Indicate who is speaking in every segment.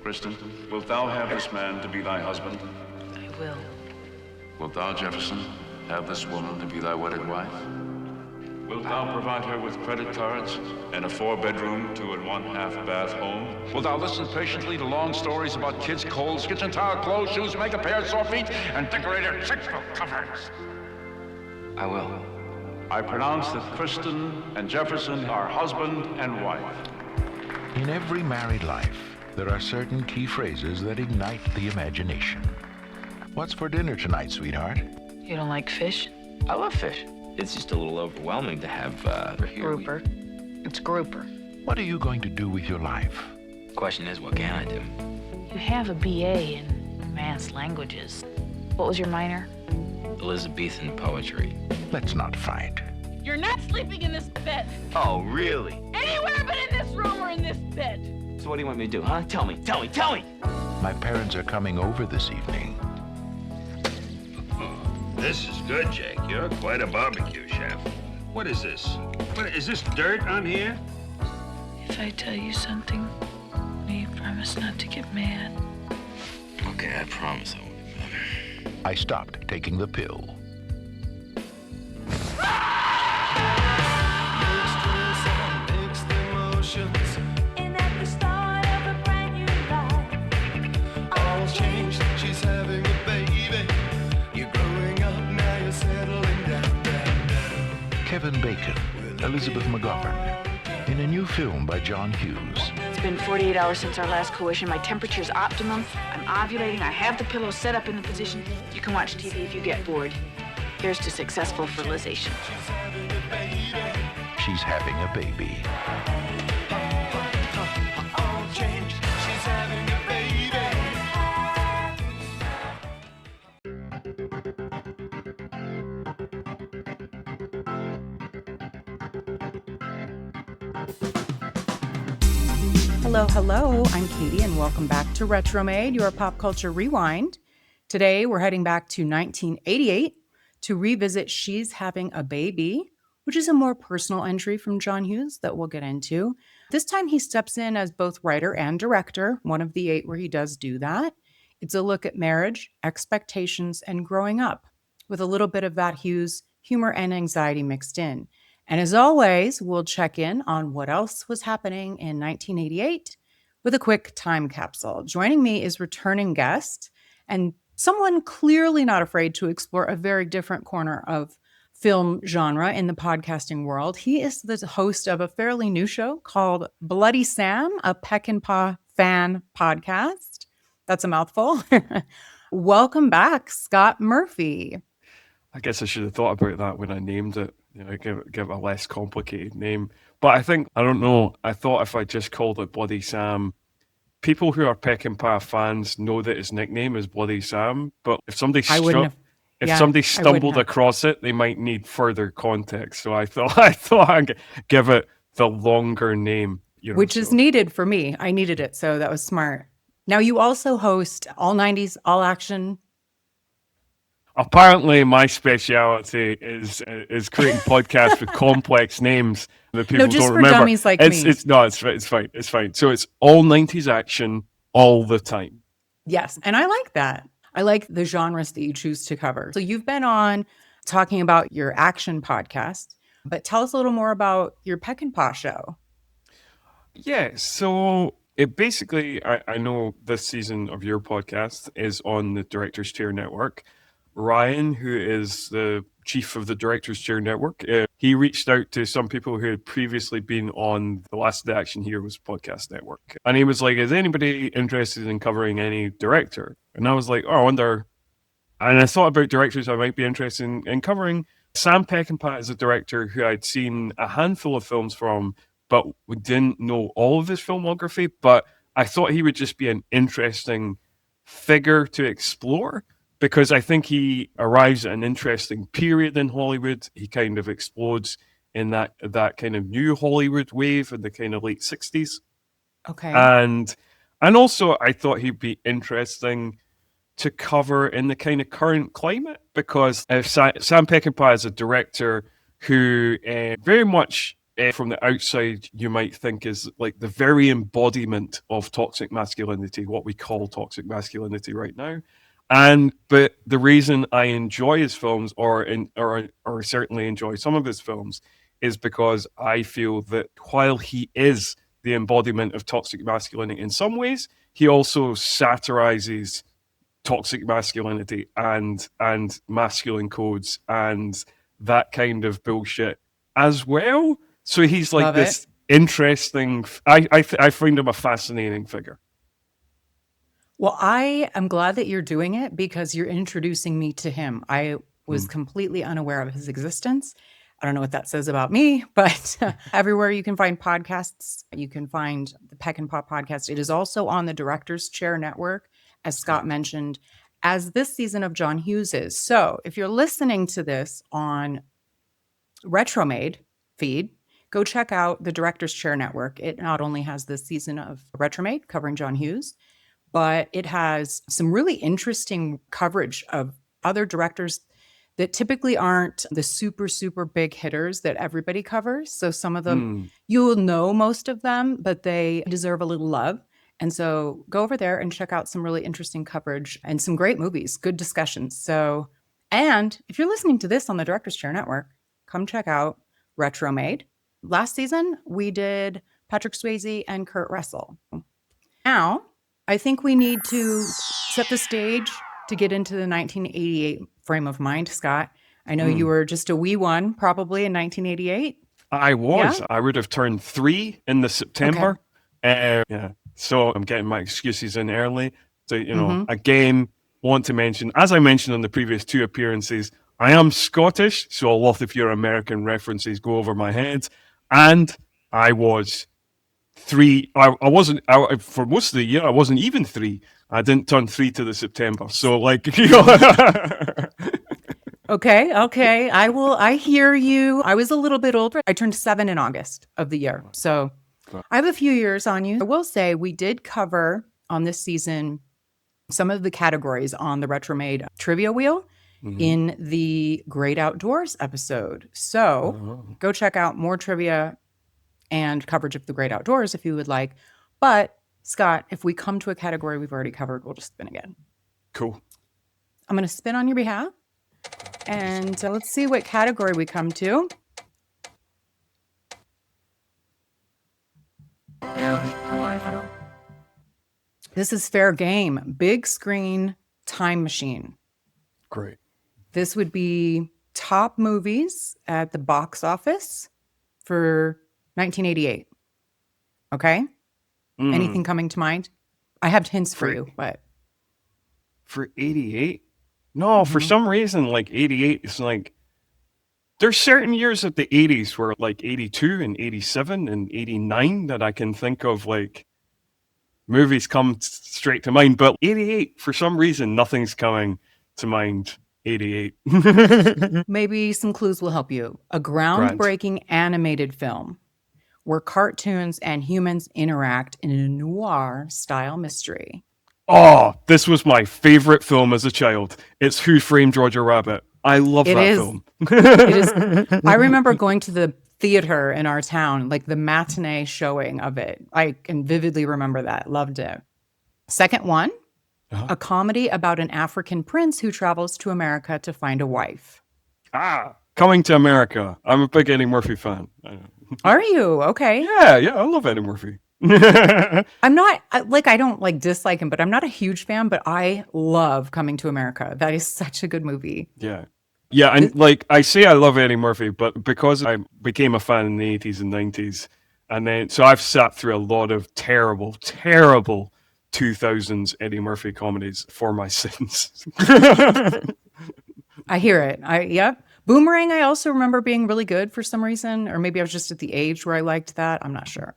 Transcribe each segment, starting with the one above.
Speaker 1: Kristen, wilt thou have this man to be thy husband?
Speaker 2: I will.
Speaker 1: Wilt thou, Jefferson, have this woman to be thy wedded wife? Wilt thou provide her with credit cards and a 4-bedroom, 2 and 1/2 bath home? Wilt thou listen patiently to long stories about kids' colds, kitchen towel, clothes, shoes, makeup, hair, sore feet, and decorated textbook covers?
Speaker 3: I will.
Speaker 1: I pronounce that Kristen and Jefferson are husband and wife.
Speaker 4: In every married life, there are certain key phrases that ignite the imagination. What's for dinner tonight, sweetheart?
Speaker 2: You don't like fish?
Speaker 3: I love fish. It's just a little overwhelming to have
Speaker 2: Grouper. It's grouper.
Speaker 4: What are you going to do with your life?
Speaker 3: Question is, what can I do?
Speaker 2: You have a BA in advanced languages. What was your minor?
Speaker 3: Elizabethan poetry.
Speaker 4: Let's not fight.
Speaker 5: You're not sleeping in this bed.
Speaker 3: Oh, really?
Speaker 5: Anywhere but in this room or in this bed.
Speaker 3: So what do you want me to do, huh? Tell me.
Speaker 4: My parents are coming over this evening.
Speaker 6: This is good, Jake. You're quite a barbecue chef. What is this? Is this dirt on here?
Speaker 2: If I tell you something, will you promise not to get mad?
Speaker 3: Okay, I promise I won't get mad.
Speaker 4: I stopped taking the pill.
Speaker 7: And at the start of a brand new life, all changed. She's having a baby. You're growing up now. You're settling down.
Speaker 4: Kevin Bacon, Elizabeth McGovern, in a new film by John Hughes.
Speaker 2: It's been 48 hours since our last coition. My temperature's optimum. I'm ovulating. I have the pillow set up in the position. You can watch TV if you get bored. Here's to successful fertilization.
Speaker 4: She's having a baby.
Speaker 7: All changed. She's having a baby.
Speaker 8: Hello, I'm Katie, and welcome back to Retromade, your pop culture rewind. Today, we're heading back to 1988 to revisit She's Having a Baby, which is a more personal entry from John Hughes that we'll get into. This time, he steps in as both writer and director, one of the 8 where he does do that. It's a look at marriage, expectations, and growing up, with a little bit of that Hughes humor and anxiety mixed in. And as always, we'll check in on what else was happening in 1988 with a quick time capsule. Joining me is returning guest and someone clearly not afraid to explore a very different corner of film genre in the podcasting world. He is the host of a fairly new show called Bloody Sam, a Peckinpah Fan Podcast. That's a mouthful. Welcome back, Scott Murphy.
Speaker 9: I guess I should have thought about that when I named it. Give it a less complicated name. But I don't know. I thought if I just called it Bloody Sam, people who are Peckinpah fans know that his nickname is Bloody Sam. But if somebody somebody stumbled across it, they might need further context. So I thought I'd give it the longer name,
Speaker 8: which is needed for me. I needed it, so that was smart. Now you also host All 90s All Action.
Speaker 9: Apparently, my speciality is creating podcasts with complex names that people
Speaker 8: just
Speaker 9: don't
Speaker 8: for
Speaker 9: remember.
Speaker 8: Dummies like me.
Speaker 9: It's fine. So it's all 90s action all the time.
Speaker 8: Yes, and I like that. I like the genres that you choose to cover. So you've been on talking about your action podcast, but tell us a little more about your Peckinpah show.
Speaker 9: Yeah, so it basically, I know this season of your podcast is on the Director's Chair Network. Ryan, who is the chief of the Director's Chair Network, he reached out to some people who had previously been on the Last Day Action Heroes podcast network. And he was like, is anybody interested in covering any director? And I was like, I wonder. And I thought about directors I might be interested in covering. Sam Peckinpah is a director who I'd seen a handful of films from, but we didn't know all of his filmography. But I thought he would just be an interesting figure to explore, because I think he arrives at an interesting period in Hollywood. He kind of explodes in that kind of new Hollywood wave in the kind of late 60s.
Speaker 8: Okay.
Speaker 9: And also I thought he'd be interesting to cover in the kind of current climate, because Sam Peckinpah is a director who very much from the outside you might think is like the very embodiment of toxic masculinity, what we call toxic masculinity right now. But the reason I enjoy his films, or certainly enjoy some of his films, is because I feel that while he is the embodiment of toxic masculinity in some ways, he also satirizes toxic masculinity and masculine codes and that kind of bullshit as well. So he's like this interesting. I find him a fascinating figure.
Speaker 8: Well, I am glad that you're doing it because you're introducing me to him. I was completely unaware of his existence. I don't know what that says about me, but everywhere you can find podcasts, you can find the Peckinpah Podcast. It is also on the Director's Chair Network, as Scott mentioned, as this season of John Hughes is. So if you're listening to this on Retromade feed, go check out the Director's Chair Network. It not only has this season of Retromade covering John Hughes, but it has some really interesting coverage of other directors that typically aren't the super, super big hitters that everybody covers. So some of them, you'll know most of them, but they deserve a little love. And so go over there and check out some really interesting coverage and some great movies, good discussions. So, and if you're listening to this on the Director's Chair Network, come check out Retromade. Last season, we did Patrick Swayze and Kurt Russell. Now, I think we need to set the stage to get into the 1988 frame of mind, Scott. I know you were just a wee one, probably in 1988.
Speaker 9: I was.
Speaker 8: Yeah?
Speaker 9: I would have turned 3 in the September. Yeah. So I'm getting my excuses in early. So, again, want to mention, as I mentioned on the previous 2 appearances, I am Scottish, so a lot of your American references go over my head. And I was 3. I wasn't, for most of the year, I wasn't even 3. I didn't turn 3 to the September. So, like,
Speaker 8: Okay. I hear you. I was a little bit older. I turned 7 in August of the year. So I have a few years on you. I will say we did cover on this season some of the categories on the Retromade trivia wheel in the Great Outdoors episode. So go check out more trivia and coverage of the Great Outdoors if you would like. But Scott, if we come to a category we've already covered, we'll just spin again.
Speaker 9: Cool.
Speaker 8: I'm going to spin on your behalf. And let's see what category we come to. This is fair game. Big screen time machine.
Speaker 9: Great.
Speaker 8: This would be top movies at the box office for 1988. Okay? Anything coming to mind? I have hints for you, but...
Speaker 9: For 88? No, for some reason, like 88 is like... There's certain years of the 80s where like 82 and 87 and 89 that I can think of, like, movies come straight to mind. But 88, for some reason, nothing's coming to mind. 88.
Speaker 8: Maybe some clues will help you. A groundbreaking animated film where cartoons and humans interact in a noir-style mystery.
Speaker 9: Oh, this was my favorite film as a child. It's Who Framed Roger Rabbit. I love that film.
Speaker 8: It is. I remember going to the theater in our town, like the matinee showing of it. I can vividly remember that. Loved it. Second one, a comedy about an African prince who travels to America to find a wife.
Speaker 9: Coming to America. I'm a big Eddie Murphy fan.
Speaker 8: Are you? Okay.
Speaker 9: Yeah, I love Eddie Murphy.
Speaker 8: I'm not, I don't like dislike him, but I'm not a huge fan, but I love Coming to America. That is such a good movie.
Speaker 9: Yeah, and like I say I love Eddie Murphy, but because I became a fan in the 80s and 90s, and then, so I've sat through a lot of terrible 2000s Eddie Murphy comedies for my sins.
Speaker 8: I hear it. Yep. Boomerang, I also remember being really good for some reason, or maybe I was just at the age where I liked that. I'm not sure.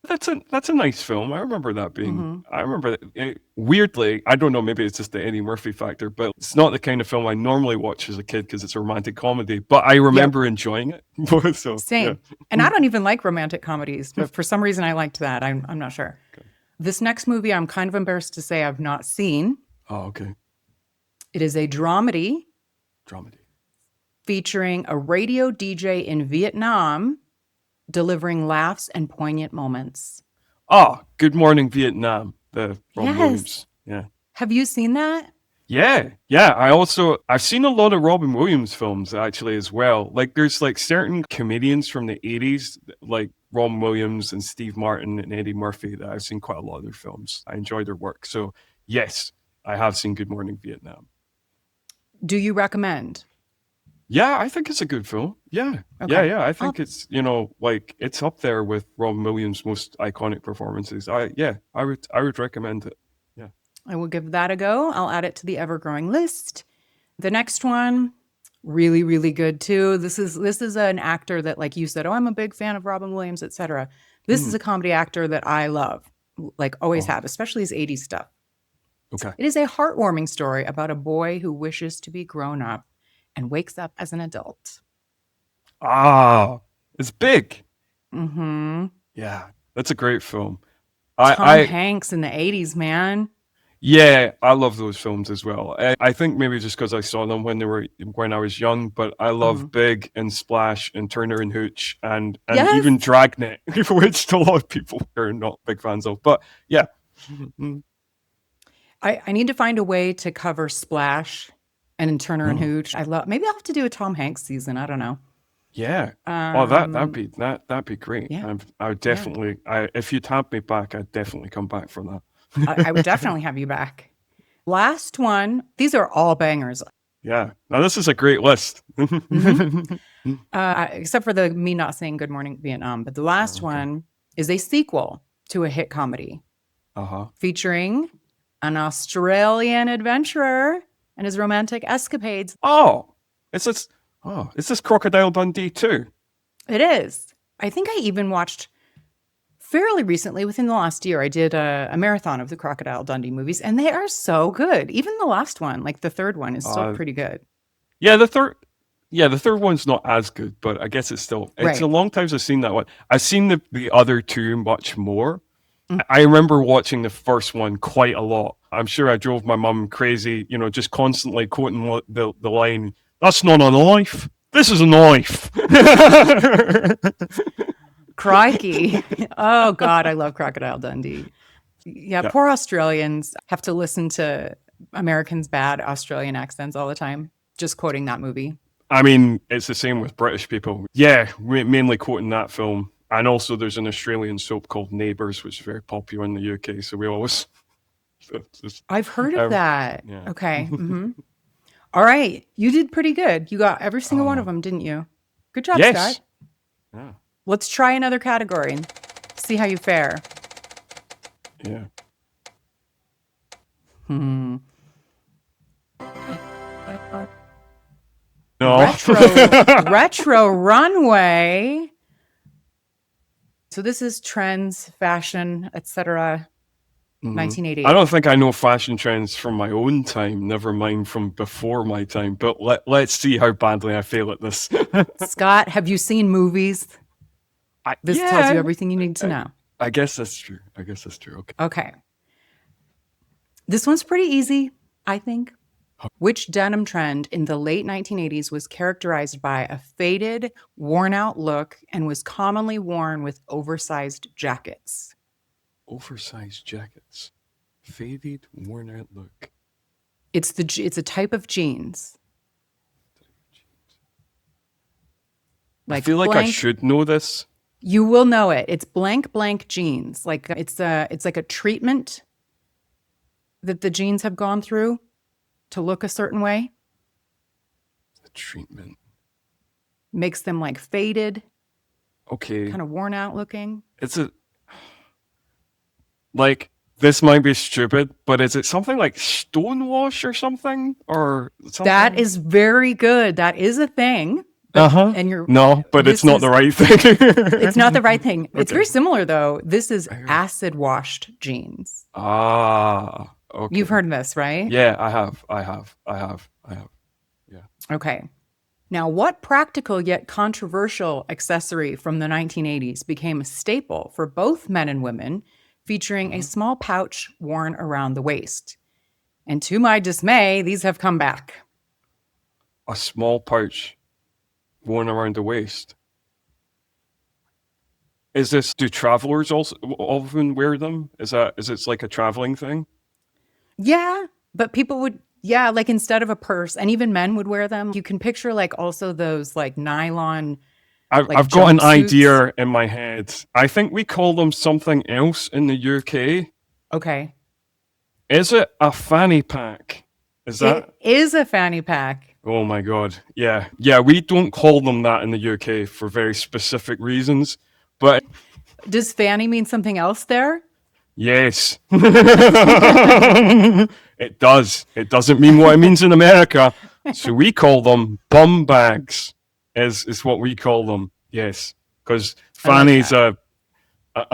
Speaker 9: That's a nice film. I remember that being. I remember it, weirdly. I don't know. Maybe it's just the Eddie Murphy factor, but it's not the kind of film I normally watch as a kid because it's a romantic comedy. But I remember enjoying it. So,
Speaker 8: same. Yeah. And I don't even like romantic comedies, but for some reason I liked that. I'm not sure. Okay. This next movie, I'm kind of embarrassed to say I've not seen.
Speaker 9: Oh, okay.
Speaker 8: It is a dramedy. Featuring a radio DJ in Vietnam delivering laughs and poignant moments.
Speaker 9: Good Morning Vietnam, the Robin
Speaker 8: Yes.
Speaker 9: Williams. Yeah.
Speaker 8: Have you seen that?
Speaker 9: Yeah. I've seen a lot of Robin Williams films actually as well. Like there's like certain comedians from the 80s, like Robin Williams and Steve Martin and Eddie Murphy, that I've seen quite a lot of their films. I enjoy their work. So yes, I have seen Good Morning Vietnam.
Speaker 8: Do you recommend?
Speaker 9: Yeah, I think it's a good film. Yeah.
Speaker 8: Okay.
Speaker 9: Yeah. I think it's, like it's up there with Robin Williams' most iconic performances. I would recommend it. Yeah.
Speaker 8: I will give that a go. I'll add it to the ever-growing list. The next one, really, really good too. This is an actor that, like you said, I'm a big fan of Robin Williams, etc. This is a comedy actor that I love, like always have, especially his 80s stuff.
Speaker 9: Okay.
Speaker 8: It is a heartwarming story about a boy who wishes to be grown up and wakes up as an adult.
Speaker 9: It's big.
Speaker 8: Mm-hmm.
Speaker 9: Yeah, that's a great film.
Speaker 8: Tom Hanks in the 80s, man.
Speaker 9: Yeah, I love those films as well. I think maybe just because I saw them when I was young, but I love Big and Splash and Turner and Hooch and even Dragnet, which a lot of people are not big fans of. But yeah.
Speaker 8: I need to find a way to cover Splash and Turner and Hooch. Maybe I'll have to do a Tom Hanks season. I don't know.
Speaker 9: Yeah. That'd be great.
Speaker 8: Yeah.
Speaker 9: I would definitely. If you'd have me back, I'd definitely come back for that.
Speaker 8: I would definitely have you back. Last one. These are all bangers.
Speaker 9: Yeah. Now this is a great list.
Speaker 8: Except for me not saying Good Morning Vietnam. But the last one is a sequel to a hit comedy featuring an Australian adventurer and his romantic escapades.
Speaker 9: Is this Crocodile Dundee too?
Speaker 8: It is. I think I even watched fairly recently, within the last year, I did a marathon of the Crocodile Dundee movies, and they are so good. Even the last one, like the third one, is still pretty good.
Speaker 9: Yeah, the third one's not as good, but I guess it's a long time since I've seen that one. I've seen the other two much more. I remember watching the first one quite a lot. I'm sure I drove my mum crazy, just constantly quoting the line, "That's not a knife. This is a knife."
Speaker 8: Crikey. Oh, God, I love Crocodile Dundee. Yeah, poor Australians have to listen to Americans' bad Australian accents all the time, just quoting that movie.
Speaker 9: I mean, it's the same with British people. Yeah, mainly quoting that film. And also there's an Australian soap called Neighbours, which is very popular in the UK. So we always...
Speaker 8: I've heard of that. Yeah. Okay. Mm-hmm. All right. You did pretty good. You got every single one of them, didn't you? Good job, Scott.
Speaker 9: Yeah.
Speaker 8: Let's try another category and see how you fare.
Speaker 9: Yeah. No.
Speaker 8: Retro runway. So this is trends, fashion, etc. 1988.
Speaker 9: I don't think I know fashion trends from my own time, never mind from before my time. But let's see how badly I fail at this.
Speaker 8: Scott, have you seen movies? This tells you everything you need to know.
Speaker 9: I guess that's true.
Speaker 8: Okay. This one's pretty easy, I think. Which denim trend in the late 1980s was characterized by a faded, worn-out look and was commonly worn with oversized jackets?
Speaker 9: Oversized jackets. Faded, worn-out look.
Speaker 8: It's a type of jeans.
Speaker 9: I feel like I should know this.
Speaker 8: You will know it. It's blank jeans. Like it's like a treatment that the jeans have gone through to look a certain way.
Speaker 9: The treatment
Speaker 8: makes them like faded.
Speaker 9: Okay.
Speaker 8: Kind of worn out looking.
Speaker 9: This might be stupid, but is it something like stonewash or something? Or something?
Speaker 8: That is very good. That is a thing. And
Speaker 9: it's not the right thing.
Speaker 8: It's not the right thing. It's very similar though. This is acid washed jeans.
Speaker 9: Okay.
Speaker 8: You've heard of this, right?
Speaker 9: Yeah, I have. Yeah.
Speaker 8: Okay. Now, what practical yet controversial accessory from the 1980s became a staple for both men and women, featuring a small pouch worn around the waist? And to my dismay, these have come back.
Speaker 9: A small pouch worn around the waist. Do travelers also often wear them? Is it like a traveling thing?
Speaker 8: Yeah, but people would, yeah, like instead of a purse, and even men would wear them. You can picture like also those like nylon, like
Speaker 9: I've got an
Speaker 8: jumpsuits.
Speaker 9: idea in my head. I think we call them something else in the UK.
Speaker 8: Okay.
Speaker 9: Is it a fanny pack? Is that?
Speaker 8: It is a fanny pack.
Speaker 9: Oh my God. Yeah. Yeah, we don't call them that in the UK for very specific reasons. But
Speaker 8: Does fanny mean something else there?
Speaker 9: yes. It does. It doesn't mean what it means in America. So we call them bum bags, is what we call them. Yes. Because fanny's a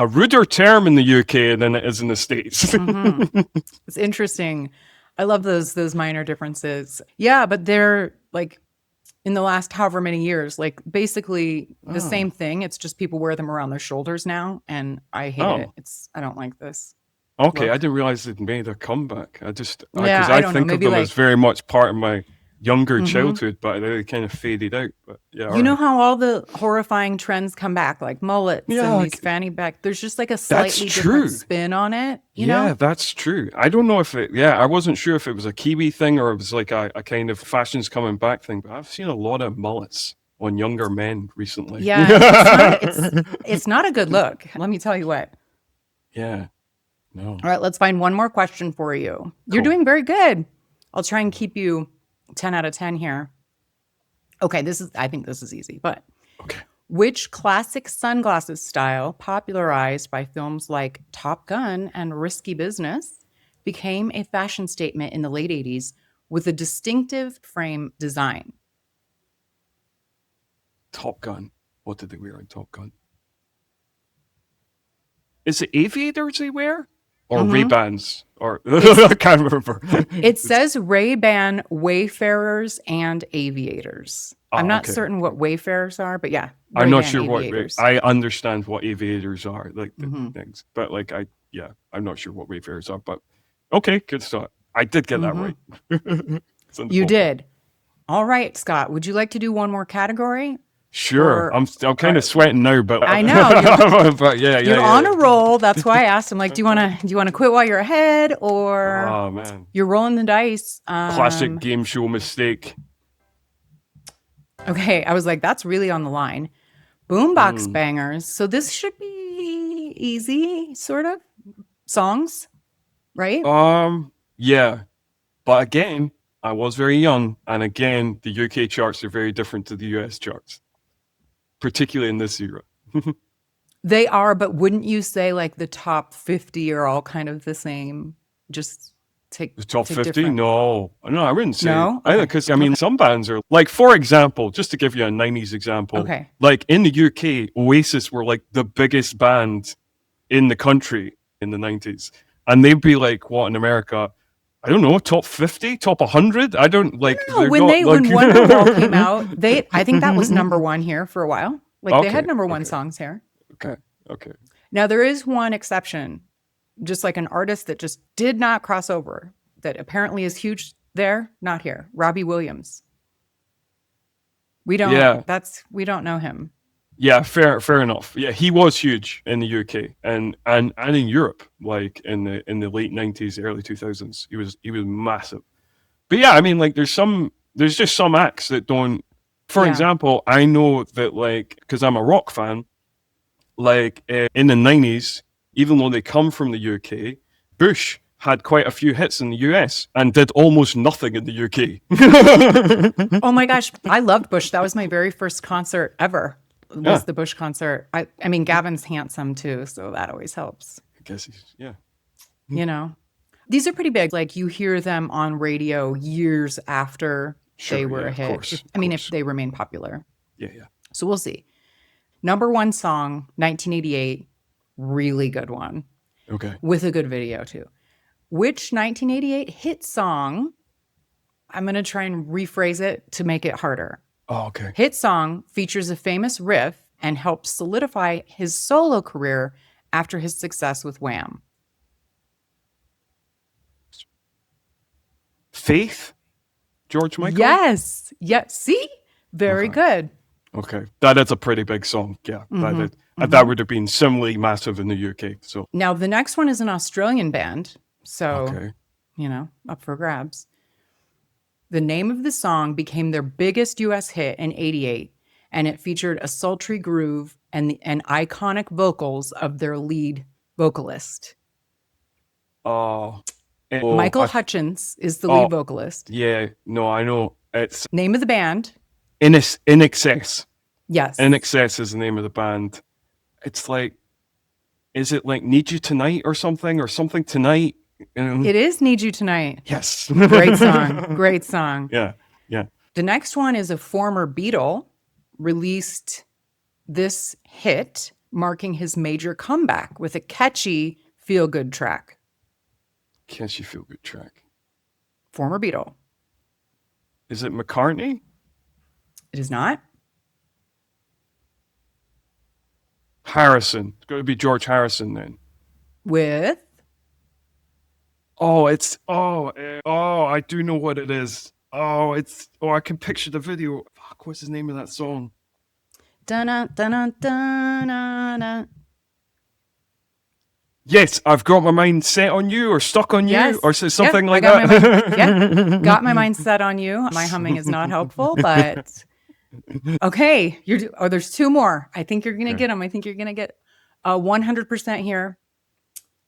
Speaker 9: ruder term in the UK than it is in the States.
Speaker 8: Mm-hmm. It's interesting. I love those minor differences. Yeah, but they're like in the last however many years, like basically the same thing. It's just people wear them around their shoulders now, and I hate it. I don't like this.
Speaker 9: Okay,
Speaker 8: look.
Speaker 9: I didn't realize they'd made a comeback. Because
Speaker 8: Yeah,
Speaker 9: I
Speaker 8: don't know,
Speaker 9: think of
Speaker 8: maybe
Speaker 9: them
Speaker 8: like-
Speaker 9: as very much part of my younger
Speaker 8: Mhm.
Speaker 9: childhood, but they kind of faded out. But yeah,
Speaker 8: You know how all the horrifying trends come back, like mullets
Speaker 9: Yeah,
Speaker 8: and these fanny back. There's just like a slightly
Speaker 9: true.
Speaker 8: different spin on it. You
Speaker 9: yeah,
Speaker 8: know?
Speaker 9: that's true. I don't know if I wasn't sure if it was a Kiwi thing or it was like a kind of fashion's coming back thing, but I've seen a lot of mullets on younger men recently.
Speaker 8: Yeah, it's not a good look. Let me tell you what.
Speaker 9: Yeah. No.
Speaker 8: All right, let's find one more question for you. You're
Speaker 9: Cool.
Speaker 8: doing very good. I'll try and keep you 10 out of 10 here. Okay, I think this is easy, but
Speaker 9: Okay.
Speaker 8: which classic sunglasses style popularized by films like Top Gun and Risky Business became a fashion statement in the late 80s with a distinctive frame design?
Speaker 9: Top Gun. What did they wear in Top Gun? Is it aviators they wear? Or
Speaker 8: Mhm.
Speaker 9: Ray-Bans? Or I can't remember.
Speaker 8: It says Ray-Ban Wayfarers and Aviators. I'm not
Speaker 9: okay.
Speaker 8: certain what Wayfarers are, but yeah.
Speaker 9: I'm not
Speaker 8: Ray-Ban
Speaker 9: sure what
Speaker 8: Aviators.
Speaker 9: I understand what aviators are, like the
Speaker 8: Mhm.
Speaker 9: things, but like I'm not sure what wayfarers are. But okay, good start. I did get that right. It's in the
Speaker 8: You
Speaker 9: ballpark.
Speaker 8: did. All right, Scott. Would you like to do one more category?
Speaker 9: Sure,
Speaker 8: Or-
Speaker 9: I'm kind of sweating now, but
Speaker 8: I know,
Speaker 9: but yeah,
Speaker 8: You're
Speaker 9: yeah.
Speaker 8: on a roll. That's why I asked him. Like, do you want to quit while you're ahead, or
Speaker 9: Oh man,
Speaker 8: you're rolling the dice?
Speaker 9: classic game show mistake.
Speaker 8: Okay, I was like, that's really on the line. Boombox bangers. So this should be easy, sort of songs, right?
Speaker 9: Yeah, but again, I was very young, and again, the UK charts are very different to the US charts, particularly in this era.
Speaker 8: They are, but wouldn't you say like the top 50 are all kind of the same? Just take
Speaker 9: The top
Speaker 8: take
Speaker 9: 50?
Speaker 8: different-
Speaker 9: No, I wouldn't say.
Speaker 8: No?
Speaker 9: Because, I mean, some bands are, like, for example, just to give you a 90s example,
Speaker 8: Okay.
Speaker 9: like in the UK, Oasis were like the biggest band in the country in the 90s. And they'd be like, what, in America? I don't know, top 50, top 100? I don't like.
Speaker 8: No,
Speaker 9: they're
Speaker 8: when
Speaker 9: not,
Speaker 8: when
Speaker 9: like-
Speaker 8: Wonderwall came out, I think that was number one here for a while. Like they had
Speaker 9: Okay,
Speaker 8: number one
Speaker 9: okay.
Speaker 8: songs here.
Speaker 9: Okay.
Speaker 8: Now there is one exception, just like an artist that just did not cross over, that apparently is huge there, not here. Robbie Williams. We don't.
Speaker 9: Yeah.
Speaker 8: We don't know him.
Speaker 9: Yeah, fair enough. Yeah, he was huge in the UK and in Europe, like in the late 90s, early 2000s. He was massive. But yeah, I mean, like there's just some acts that don't. For
Speaker 8: Yeah.
Speaker 9: example, I know that like because I'm a rock fan, like in the 90s, even though they come from the UK, Bush had quite a few hits in the US and did almost nothing in the UK.
Speaker 8: Oh my gosh, I loved Bush. That was my very first concert ever. Was
Speaker 9: Yeah.
Speaker 8: the Bush concert. I mean, Gavin's handsome too, so that always helps.
Speaker 9: I guess he's
Speaker 8: You know, these are pretty big. Like you hear them on radio years after they
Speaker 9: Sure,
Speaker 8: were
Speaker 9: yeah,
Speaker 8: a
Speaker 9: of
Speaker 8: hit.
Speaker 9: course,
Speaker 8: If
Speaker 9: of course.
Speaker 8: they remain popular.
Speaker 9: yeah.
Speaker 8: So we'll see. Number one song, 1988, really good one
Speaker 9: Okay.
Speaker 8: with a good video too. Which 1988 hit song? I'm going to try and rephrase it to make it harder.
Speaker 9: Oh, okay.
Speaker 8: Hit song features a famous riff and helped solidify his solo career after his success with Wham.
Speaker 9: Faith? George Michael?
Speaker 8: Yes. Yeah. See? Very
Speaker 9: Okay.
Speaker 8: good.
Speaker 9: Okay. That is a pretty big song. Yeah. That would have been similarly massive in the UK. So
Speaker 8: Now, the next one is an Australian band. So,
Speaker 9: okay.
Speaker 8: Up for grabs. The name of the song became their biggest US hit in 88, and it featured a sultry groove and iconic vocals of their lead vocalist. Michael Hutchins is the lead vocalist.
Speaker 9: Yeah. No, I know. It's
Speaker 8: Name of the band?
Speaker 9: In Excess.
Speaker 8: Yes.
Speaker 9: In Excess is the name of the band. It's like, is it like Need You Tonight or something tonight?
Speaker 8: It is Need You Tonight.
Speaker 9: Yes.
Speaker 8: Great song. Great song.
Speaker 9: Yeah. Yeah.
Speaker 8: The next one is a former Beatle released this hit, marking his major comeback with a catchy feel-good track.
Speaker 9: Catchy feel-good track.
Speaker 8: Former Beatle.
Speaker 9: Is it McCartney?
Speaker 8: It is not.
Speaker 9: Harrison. It's got to be George Harrison then.
Speaker 8: With?
Speaker 9: I do know what it is. I can picture the video. Fuck, what's the name of that song?
Speaker 8: Dun-dun, dun-dun, dun-dun.
Speaker 9: Yes, I've got my mind set on you or stuck on you
Speaker 8: Yes.
Speaker 9: or something like
Speaker 8: got
Speaker 9: that.
Speaker 8: Got my mind set on you. My humming is not helpful, but okay. There's two more. I think you're going to get them. I think you're going to get 100% here.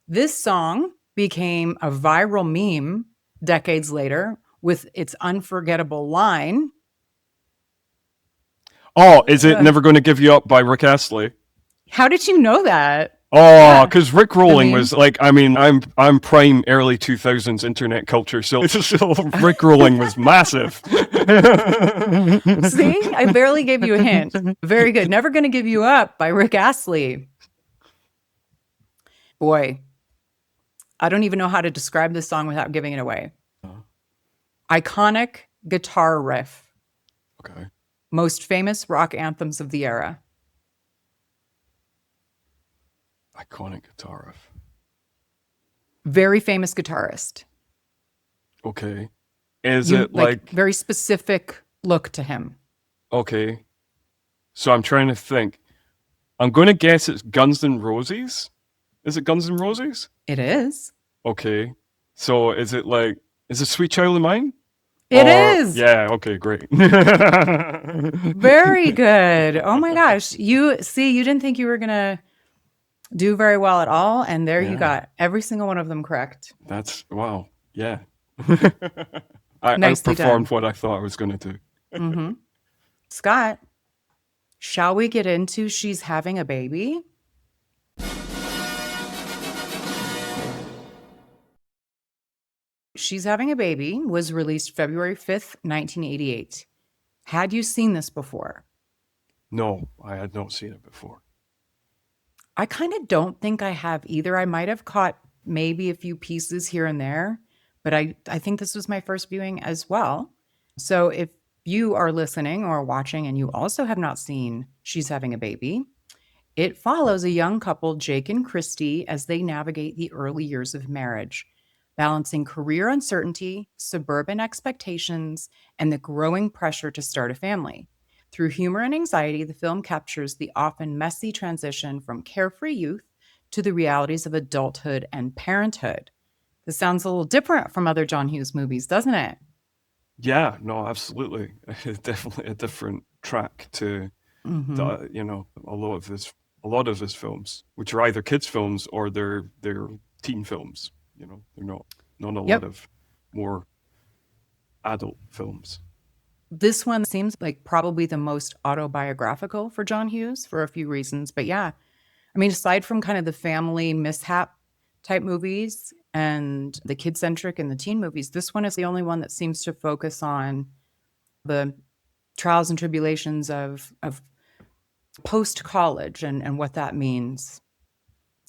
Speaker 8: This song became a viral meme decades later with its unforgettable line.
Speaker 9: Oh, is it Never Gonna Give You Up by Rick Astley?
Speaker 8: How did you know that?
Speaker 9: Oh, because Rick Rolling was like, I mean, I'm prime early 2000s internet culture, so Rick Rolling was massive.
Speaker 8: See, I barely gave you a hint. Very good. Never Gonna Give You Up by Rick Astley. Boy, I don't even know how to describe this song without giving it away. Iconic guitar riff.
Speaker 9: Okay.
Speaker 8: Most famous rock anthems of the era.
Speaker 9: Iconic guitar riff.
Speaker 8: Very famous guitarist.
Speaker 9: Okay. Is it like
Speaker 8: very specific look to him?
Speaker 9: Okay. So I'm trying to think. I'm going to guess it's Guns N' Roses. Is it Guns N' Roses?
Speaker 8: It is.
Speaker 9: Okay. So is it Sweet Child of Mine?
Speaker 8: It is.
Speaker 9: Yeah, okay, great.
Speaker 8: Very good. Oh my gosh. You didn't think you were going to do very well at all. And there you got every single one of them correct.
Speaker 9: That's, wow. Yeah. I
Speaker 8: Nicely
Speaker 9: performed
Speaker 8: done.
Speaker 9: what I thought I was going to do.
Speaker 8: Mm-hmm. Scott, shall we get into She's Having a Baby? She's Having a Baby was released February 5th, 1988. Had you seen this before?
Speaker 9: No, I had not seen it before.
Speaker 8: I kind of don't think I have either. I might have caught maybe a few pieces here and there, but I think this was my first viewing as well. So if you are listening or watching and you also have not seen She's Having a Baby, it follows a young couple, Jake and Christy, as they navigate the early years of marriage, balancing career uncertainty, suburban expectations, and the growing pressure to start a family. Through humor and anxiety, the film captures the often messy transition from carefree youth to the realities of adulthood and parenthood. This sounds a little different from other John Hughes movies, doesn't it?
Speaker 9: Yeah, no, absolutely. It's definitely a different track to, a lot of his films, which are either kids' films or they're teen films. They're not a lot of more adult films.
Speaker 8: This one seems like probably the most autobiographical for John Hughes for a few reasons. But yeah, I mean, aside from kind of the family mishap type movies and the kid-centric and the teen movies, this one is the only one that seems to focus on the trials and tribulations of post-college and what that means.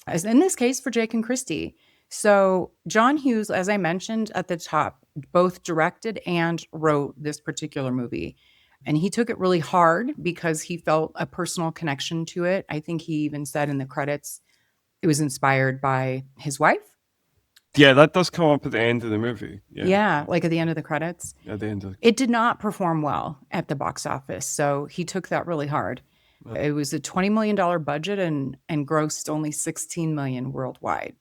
Speaker 8: As in this case for Jake and Christy. So John Hughes, as I mentioned at the top, both directed and wrote this particular movie. And he took it really hard because he felt a personal connection to it. I think he even said in the credits it was inspired by his wife.
Speaker 9: Yeah, that does come up at the end of the movie.
Speaker 8: Yeah, like at the end of the credits.
Speaker 9: At the end of
Speaker 8: It did not perform well at the box office, so he took that really hard. It was a $20 million budget and grossed only $16 million worldwide.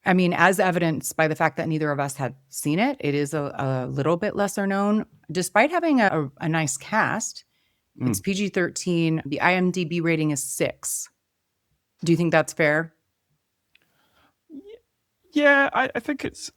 Speaker 8: I mean, as evidenced by the fact that neither of us had seen it, it is a little bit lesser known. Despite having a nice cast, it's PG-13. The IMDb rating is 6. Do you think that's fair?
Speaker 9: Yeah, I think it's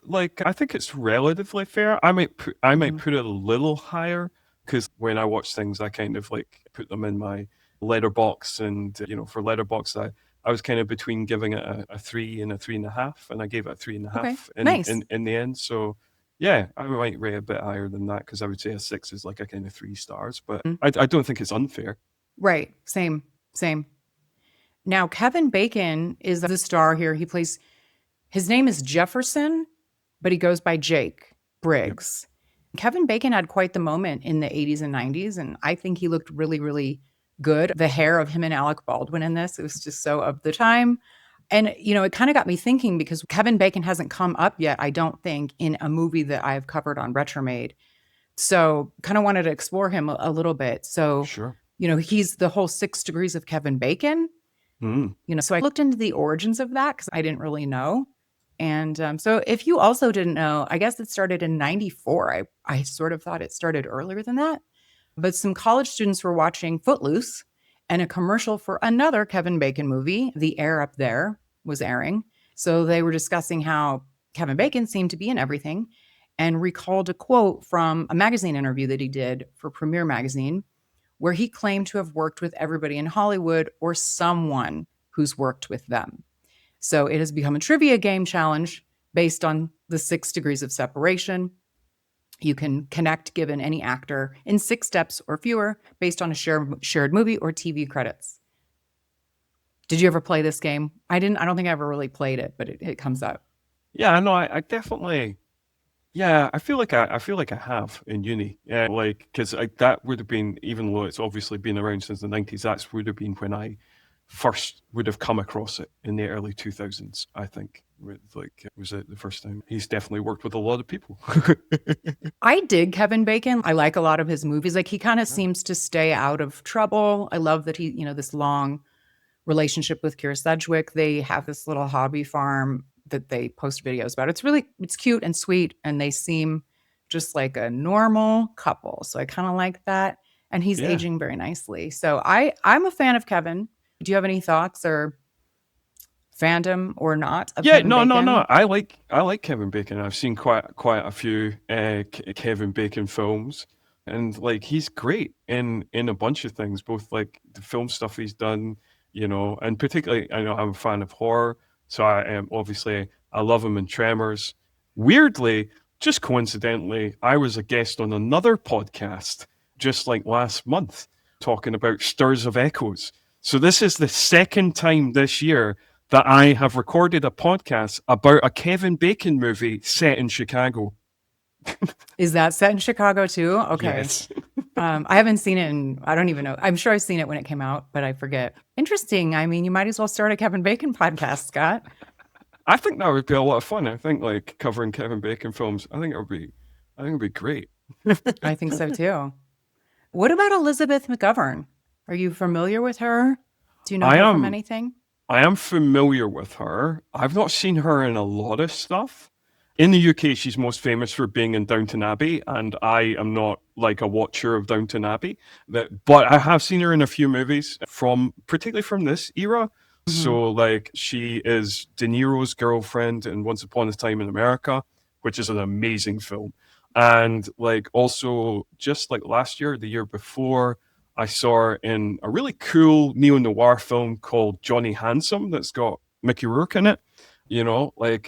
Speaker 9: relatively fair. I might put it a little higher because when I watch things, I kind of like put them in my letterbox, and for letterbox, I was kind of between giving it a 3 and a 3.5, and I gave it a 3.5
Speaker 8: Okay, nice.
Speaker 9: in the end. So yeah, I might rate a bit higher than that because I would say a 6 is like a kind of 3 stars, but I don't think it's unfair.
Speaker 8: Right. Same. Now, Kevin Bacon is the star here. His name is Jefferson, but he goes by Jake Briggs. Yep. Kevin Bacon had quite the moment in the 80s and 90s, and I think he looked really, really good. The hair of him and Alec Baldwin in this, it was just so of the time. And, it kind of got me thinking because Kevin Bacon hasn't come up yet, I don't think, in a movie that I've covered on Retromade. So kind of wanted to explore him a little bit. So,
Speaker 9: sure.
Speaker 8: He's the whole 6 degrees of Kevin Bacon. So I looked into the origins of that because I didn't really know. And so if you also didn't know, I guess it started in 94. I sort of thought it started earlier than that. But some college students were watching Footloose, and a commercial for another Kevin Bacon movie, The Air Up There, was airing. So they were discussing how Kevin Bacon seemed to be in everything and recalled a quote from a magazine interview that he did for Premiere Magazine, where he claimed to have worked with everybody in Hollywood or someone who's worked with them. So it has become a trivia game challenge based on the 6 degrees of separation. You can connect given any actor in 6 steps or fewer based on a shared movie or TV credits. Did you ever play this game? I don't think I ever really played it, but it comes up.
Speaker 9: Yeah, no, I definitely. Yeah, I feel like I have in uni. Yeah, because that would have been, even though it's obviously been around since the 90s, that would have been when I first would have come across it in the early 2000s, I think. Was it the first time? He's definitely worked with a lot of people.
Speaker 8: I dig Kevin Bacon. I like a lot of his movies. Like, he kind of seems to stay out of trouble. I love that he, this long relationship with Keira Sedgwick. They have this little hobby farm that they post videos about. It's cute and sweet, and they seem just like a normal couple. So I kind of like that. And he's aging very nicely. So I'm a fan of Kevin. Do you have any thoughts or fandom or not of Kevin Bacon?
Speaker 9: No. I like Kevin Bacon. I've seen quite a few Kevin Bacon films, and he's great in a bunch of things, both like the film stuff he's done, and particularly I know I'm a fan of horror, so I am obviously I love him in Tremors. Weirdly, just coincidentally, I was a guest on another podcast just last month talking about Stirs of Echoes. So this is the second time this year that I have recorded a podcast about a Kevin Bacon movie set in Chicago.
Speaker 8: Is that set in Chicago too? Okay.
Speaker 9: Yes.
Speaker 8: I haven't seen it, and I don't even know. I'm sure I've seen it when it came out, but I forget. Interesting. I mean, you might as well start a Kevin Bacon podcast, Scott.
Speaker 9: I think that would be a lot of fun. I think covering Kevin Bacon films, I think it would be great.
Speaker 8: I think so too. What about Elizabeth McGovern? Are you familiar with her? Do you know her from anything?
Speaker 9: I am familiar with her. I've not seen her in a lot of stuff. In the UK, she's most famous for being in Downton Abbey, and I am not a watcher of Downton Abbey. But I have seen her in a few movies, particularly from this era. Mm-hmm. So, she is De Niro's girlfriend in Once Upon a Time in America, which is an amazing film. And, also, just last year, the year before, I saw her in a really cool neo-noir film called Johnny Handsome that's got Mickey Rourke in it,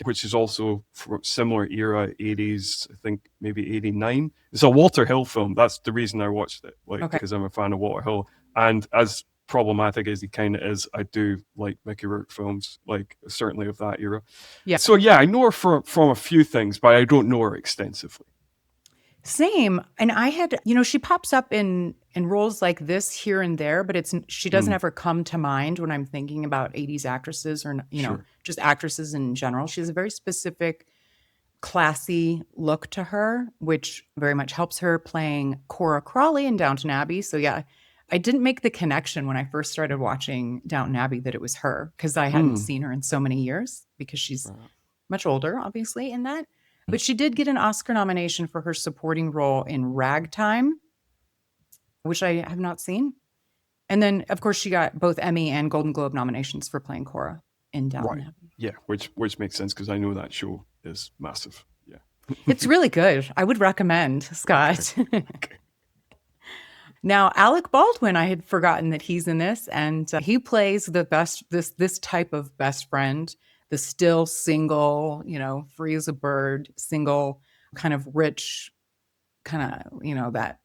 Speaker 9: which is also from similar era, 80s, I think maybe 89. It's a Walter Hill film. That's the reason I watched it, because I'm a fan of Walter Hill. And as problematic as he kind of is, I do like Mickey Rourke films, certainly of that era. Yeah. So yeah, I know her from a few things, but I don't know her extensively.
Speaker 8: Same. And I had, she pops up in roles like this here and there, but she doesn't ever come to mind when I'm thinking about 80s actresses or,
Speaker 9: Sure.
Speaker 8: just actresses in general. She has a very specific, classy look to her, which very much helps her playing Cora Crawley in Downton Abbey. So yeah, I didn't make the connection when I first started watching Downton Abbey that it was her because I hadn't seen her in so many years because she's much older, obviously, in that. But she did get an Oscar nomination for her supporting role in Ragtime, which I have not seen. And then, of course, she got both Emmy and Golden Globe nominations for playing Cora in Downton Abbey.
Speaker 9: Yeah, which makes sense because I know that show is massive. Yeah.
Speaker 8: It's really good. I would recommend, Scott.
Speaker 9: Okay.
Speaker 8: Now, Alec Baldwin, I had forgotten that he's in this, and he plays this type of best friend, the still single, free as a bird, single, kind of rich, kind of, that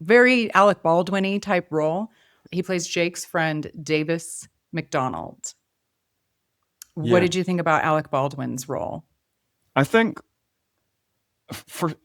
Speaker 8: very Alec Baldwin-y type role. He plays Jake's friend, Davis McDonald.
Speaker 9: Yeah.
Speaker 8: What did you think about Alec Baldwin's role?
Speaker 9: I think for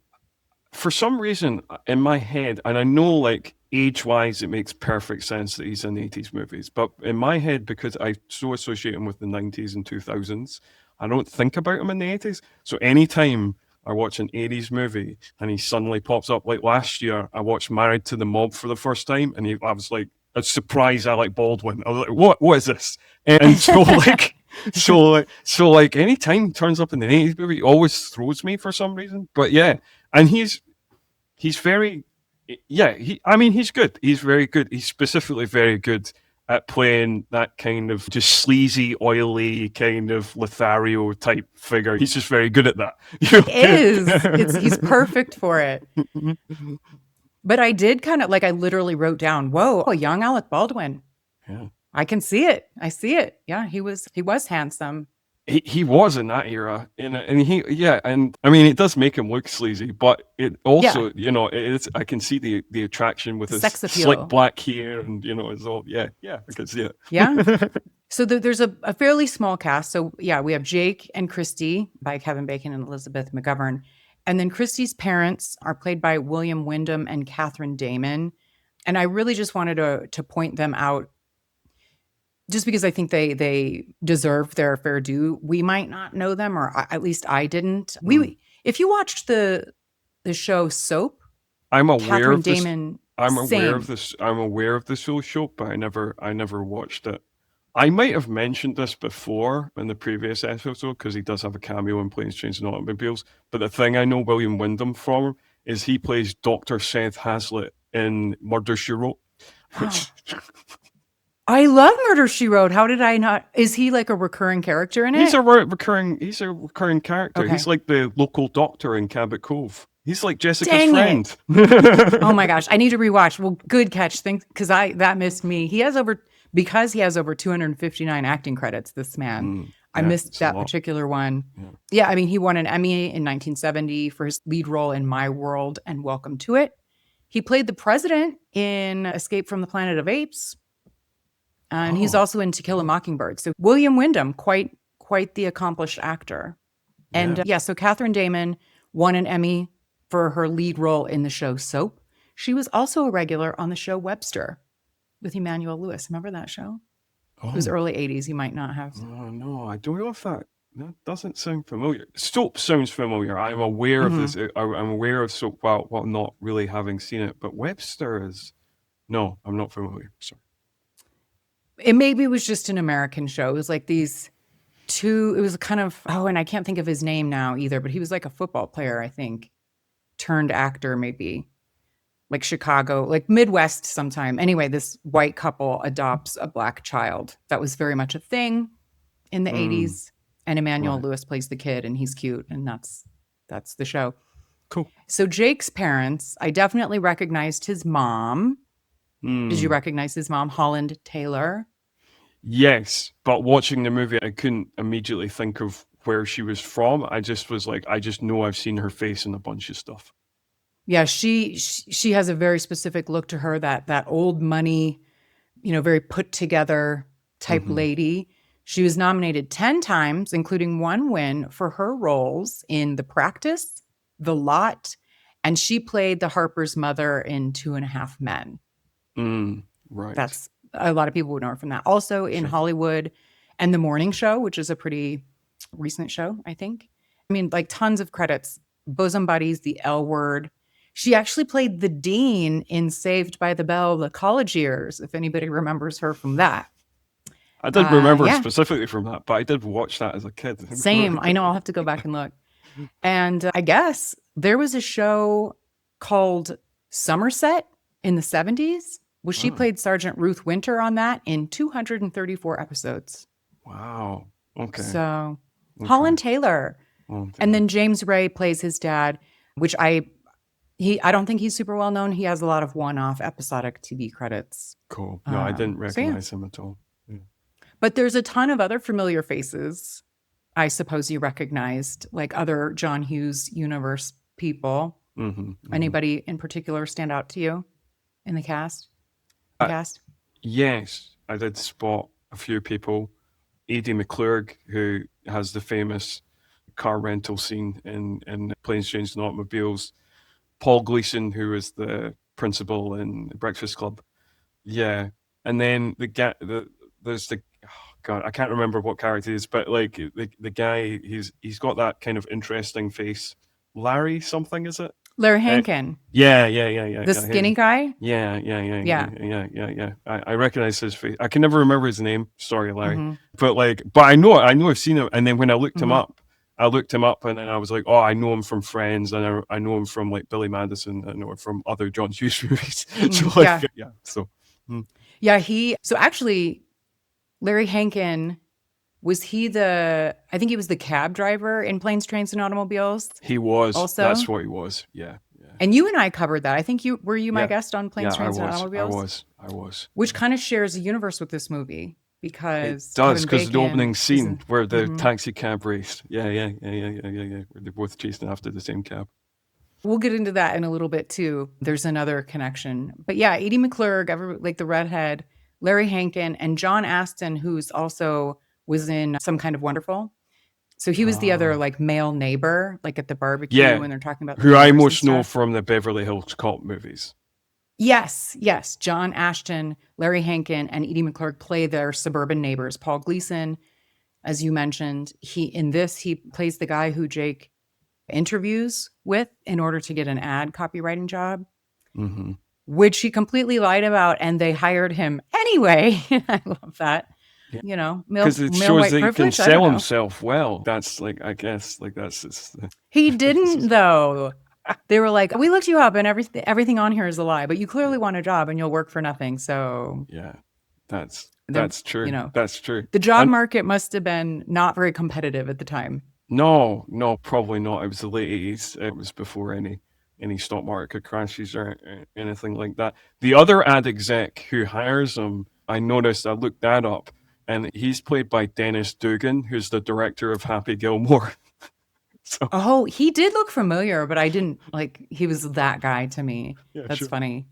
Speaker 9: some reason in my head, and I know like age-wise it makes perfect sense that he's in 80s movies, but in my head, because I so associate him with the 90s and 2000s, I don't think about him in the 80s. So anytime I watch an 80s movie and he suddenly pops up, like last year I watched Married to the Mob for the first time, and I was like, a surprise Alec Baldwin. I was like, what is this? And so like so like anytime he turns up in the 80s movie, he always throws me for some reason. But yeah, and he's very, he's good. He's very good. He's specifically very good at playing that kind of just sleazy, oily kind of Lothario type figure. He's just very good at that.
Speaker 8: He's perfect for it. But I did kind of I literally wrote down, whoa, a young Alec Baldwin.
Speaker 9: Yeah.
Speaker 8: I can see it. I see it. Yeah, he was handsome.
Speaker 9: He was in that era, and I mean, it does make him look sleazy, but it also, I can see the attraction with his
Speaker 8: sex appeal,
Speaker 9: slick black hair, and it's all, I can see it.
Speaker 8: Yeah. So there's a fairly small cast. So yeah, we have Jake and Christy by Kevin Bacon and Elizabeth McGovern, and then Christy's parents are played by William Wyndham and Catherine Damon, and I really just wanted to point them out. Just because I think they deserve their fair due. We might not know them, or at least I didn't. If you watched the show Soap,
Speaker 9: I'm aware
Speaker 8: Catherine
Speaker 9: of this.
Speaker 8: Damon.
Speaker 9: I'm aware of this. I'm aware of the show, but I never watched it. I might have mentioned this before in the previous episode because he does have a cameo in Planes, Trains, and Automobiles. But the thing I know William Wyndham from is he plays Dr. Seth Hazlitt in Murder, She Wrote, which.
Speaker 8: I love Murder, She Wrote. How did I not? Is he like a recurring character in it?
Speaker 9: He's a recurring character.
Speaker 8: Okay.
Speaker 9: He's like the local doctor in Cabot Cove. He's like Jessica's
Speaker 8: Dang
Speaker 9: friend.
Speaker 8: Oh my gosh, I need to rewatch. Well, good catch. Because that missed me. He has over 259 acting credits. This man. I missed that particular one. Yeah, I mean, he won an Emmy in 1970 for his lead role in My World and Welcome to It. He played the president in Escape from the Planet of Apes. And he's also in To Kill a Mockingbird. So William Wyndham, quite the accomplished actor. And so Catherine Damon won an Emmy for her lead role in the show Soap. She was also a regular on the show Webster with Emmanuel Lewis. Remember that show?
Speaker 9: Oh.
Speaker 8: It was early 80s. You might not have.
Speaker 9: Oh, no, I don't know if that doesn't sound familiar. Soap sounds familiar. I'm aware of this. I'm aware of Soap while not really having seen it. But Webster is... No, I'm not familiar. Sorry.
Speaker 8: It maybe was just an American show. It was like these two, it was kind of, and I can't think of his name now either, but he was like a football player, I think, turned actor maybe, like Chicago, like Midwest sometime. Anyway, this white couple adopts a black child. That was very much a thing in the 80s. And Emmanuel Lewis plays the kid and he's cute. And that's the show.
Speaker 9: Cool.
Speaker 8: So Jake's parents, I definitely recognized his mom. Did you recognize his mom, Holland Taylor?
Speaker 9: Yes, but watching the movie, I couldn't immediately think of where she was from. I just was like, I just know I've seen her face in a bunch of stuff.
Speaker 8: Yeah, she has a very specific look to her, that old money, very put together type lady. She was nominated 10 times, including one win for her roles in The Practice, The Lot, And she played the Harper's mother in 2.5 Men.
Speaker 9: Right.
Speaker 8: That's a lot of people would know her from that. Also in Hollywood and The Morning Show, which is a pretty recent show, I think. I mean, like tons of credits. Bosom Buddies, The L Word. She actually played the dean in Saved by the Bell, The College Years, if anybody remembers her from that.
Speaker 9: I didn't remember specifically from that, but I did watch that as a kid.
Speaker 8: Same. I know. I'll have to go back and look. And I guess there was a show called Somerset in the 70s. Well, she played Sergeant Ruth Winter on that in 234 episodes.
Speaker 9: Wow. Okay.
Speaker 8: So Holland Taylor. And then James Ray plays his dad, which I don't think he's super well known. He has a lot of one-off episodic TV credits.
Speaker 9: Cool. No, I didn't recognize him at all. Yeah.
Speaker 8: But there's a ton of other familiar faces I suppose you recognized, like other John Hughes universe people. Anybody in particular stand out to you in the cast?
Speaker 9: Yes, I did spot a few people. Edie McClurg, who has the famous car rental scene in Planes, Trains and Automobiles. Paul Gleason, who is the principal in Breakfast Club. Yeah. And then there's the God, I can't remember what character he is, but like the guy, he's got that kind of interesting face. Larry something, is it?
Speaker 8: Larry Hankin.
Speaker 9: Yeah.
Speaker 8: The skinny guy?
Speaker 9: Yeah. I recognize his face. I can never remember his name. Sorry, Larry. But I know I've seen him. And then when I looked him up, and then I was like, oh, I know him from Friends, and I know him from like Billy Madison, I know him from other John Hughes movies.
Speaker 8: So actually, Larry Hankin, I think he was the cab driver in Planes, Trains, and Automobiles?
Speaker 9: He was.
Speaker 8: Also?
Speaker 9: That's what he was. Yeah.
Speaker 8: And you and I covered that. I think were you my guest on Planes, Trains, and Automobiles?
Speaker 9: I was.
Speaker 8: Which kind of shares a universe with this movie because
Speaker 9: it does, because the opening scene where the taxi cab raced. Yeah. Where they're both chasing after the same cab.
Speaker 8: We'll get into that in a little bit too. There's another connection. But yeah, Edie McClurg, like the redhead, Larry Hankin, and John Astin, who's also was in Some Kind of Wonderful. So he was the other like male neighbor, like at the barbecue when they're talking about
Speaker 9: who I most know from the Beverly Hills Cop movies.
Speaker 8: Yes. John Ashton, Larry Hankin, and Edie McClurg play their suburban neighbors. Paul Gleason, as you mentioned, he plays the guy who Jake interviews with in order to get an ad copywriting job. Which he completely lied about, and they hired him anyway. I love that. Yeah. You know,
Speaker 9: because it shows that he can sell himself well. That's like, I guess, like that's just...
Speaker 8: He didn't though. They were like, we looked you up, and everything on here is a lie, but you clearly want a job, and you'll work for nothing. So
Speaker 9: yeah, that's true.
Speaker 8: You know,
Speaker 9: that's true.
Speaker 8: The job market must have been not very competitive at the time.
Speaker 9: No, probably not. It was the late 80s. It was before any stock market crashes or anything like that. The other ad exec who hires him, I looked that up, and he's played by Dennis Dugan, who's the director of Happy Gilmore.
Speaker 8: He did look familiar, but I didn't he was that guy to me. Yeah, that's funny.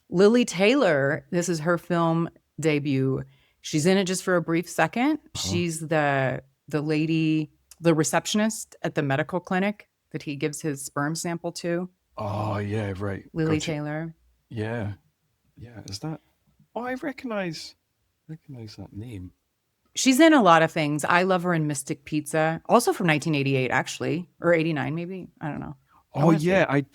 Speaker 8: Lily Taylor, this is her film debut. She's in it just for a brief second. She's the lady, the receptionist at the medical clinic that he gives his sperm sample to.
Speaker 9: Oh, yeah, right.
Speaker 8: Lily Taylor.
Speaker 9: Yeah. Is that... Oh, I recognize that name.
Speaker 8: She's in a lot of things. I love her in Mystic Pizza, also from 1988, actually, or 89, maybe. I don't know.
Speaker 9: Oh yeah, I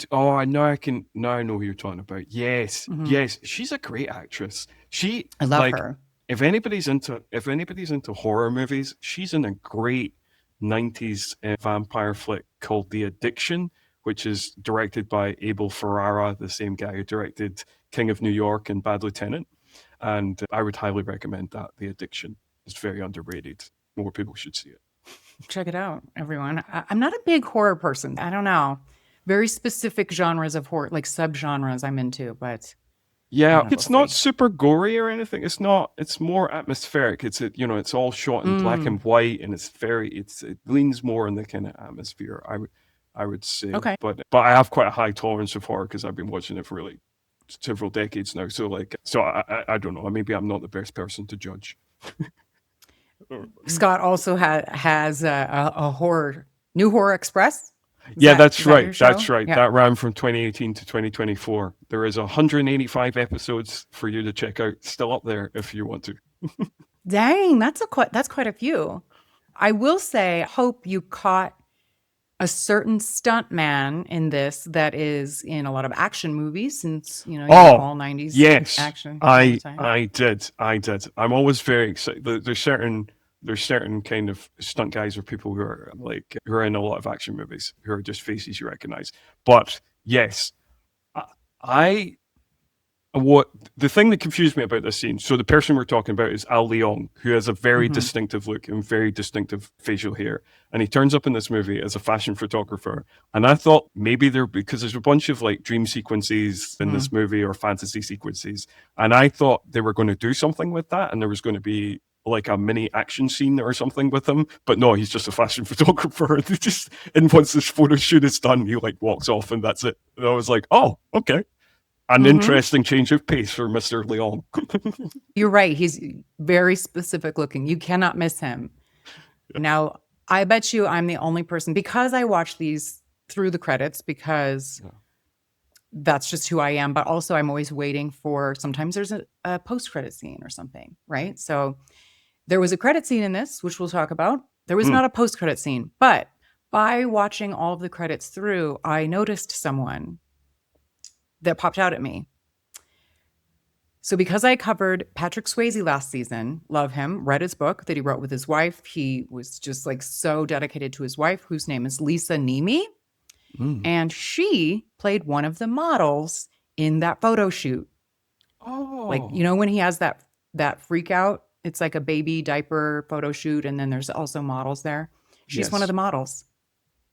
Speaker 9: know who you're talking about. Yes, yes, she's a great actress. I
Speaker 8: love her.
Speaker 9: If anybody's into horror movies, she's in a great 90s vampire flick called The Addiction, which is directed by Abel Ferrara, the same guy who directed King of New York and Bad Lieutenant. And I would highly recommend that. The Addiction. It's very underrated. More people should see it.
Speaker 8: Check it out, everyone. I'm not a big horror person. I don't know. Very specific genres of horror, like subgenres I'm into, but...
Speaker 9: Yeah, it's not super gory or anything. It's not. It's more atmospheric. It's all shot in black and white, and it leans more on the kind of atmosphere. I would say.
Speaker 8: Okay.
Speaker 9: But I have quite a high tolerance of horror because I've been watching it for really several decades now. So I don't know. Maybe I'm not the best person to judge.
Speaker 8: Scott also has a New Horror Express.
Speaker 9: Yeah, that's
Speaker 8: is that
Speaker 9: right.
Speaker 8: your show?
Speaker 9: That's right.
Speaker 8: Yeah.
Speaker 9: That ran from 2018 to 2024. There is 185 episodes for you to check out. Still up there if you want to.
Speaker 8: Dang, that's quite a few. I will say, hope you caught a certain stunt man in this that is in a lot of action movies, since you're all 90s
Speaker 9: yes,
Speaker 8: action. all the time.
Speaker 9: I did. I'm always very excited. There's certain kind of stunt guys or people who are in a lot of action movies who are just faces you recognize. But yes, what the thing that confused me about this scene, so the person we're talking about is Al Leong, who has a very distinctive look and very distinctive facial hair. And he turns up in this movie as a fashion photographer. And I thought maybe because there's a bunch of like dream sequences in this movie or fantasy sequences. And I thought they were going to do something with that. And there was going to be like a mini action scene or something with him. But no, he's just a fashion photographer. And once this photo shoot is done, he like walks off and that's it. And I was like, oh, okay. An interesting change of pace for Mr. Leong.
Speaker 8: You're right. He's very specific looking. You cannot miss him. Yeah. Now, I bet you I'm the only person, because I watch these through the credits, because that's just who I am. But also I'm always waiting for, sometimes there's a post-credit scene or something, right? So there was a credit scene in this, which we'll talk about. There was not a post-credit scene. But by watching all of the credits through, I noticed someone that popped out at me. So because I covered Patrick Swayze last season, love him, read his book that he wrote with his wife. He was just like so dedicated to his wife, whose name is Lisa Nemi. And she played one of the models in that photo shoot. Oh. Like, when he has that freak out, it's like a baby diaper photo shoot. And then there's also models there. She's one of the models.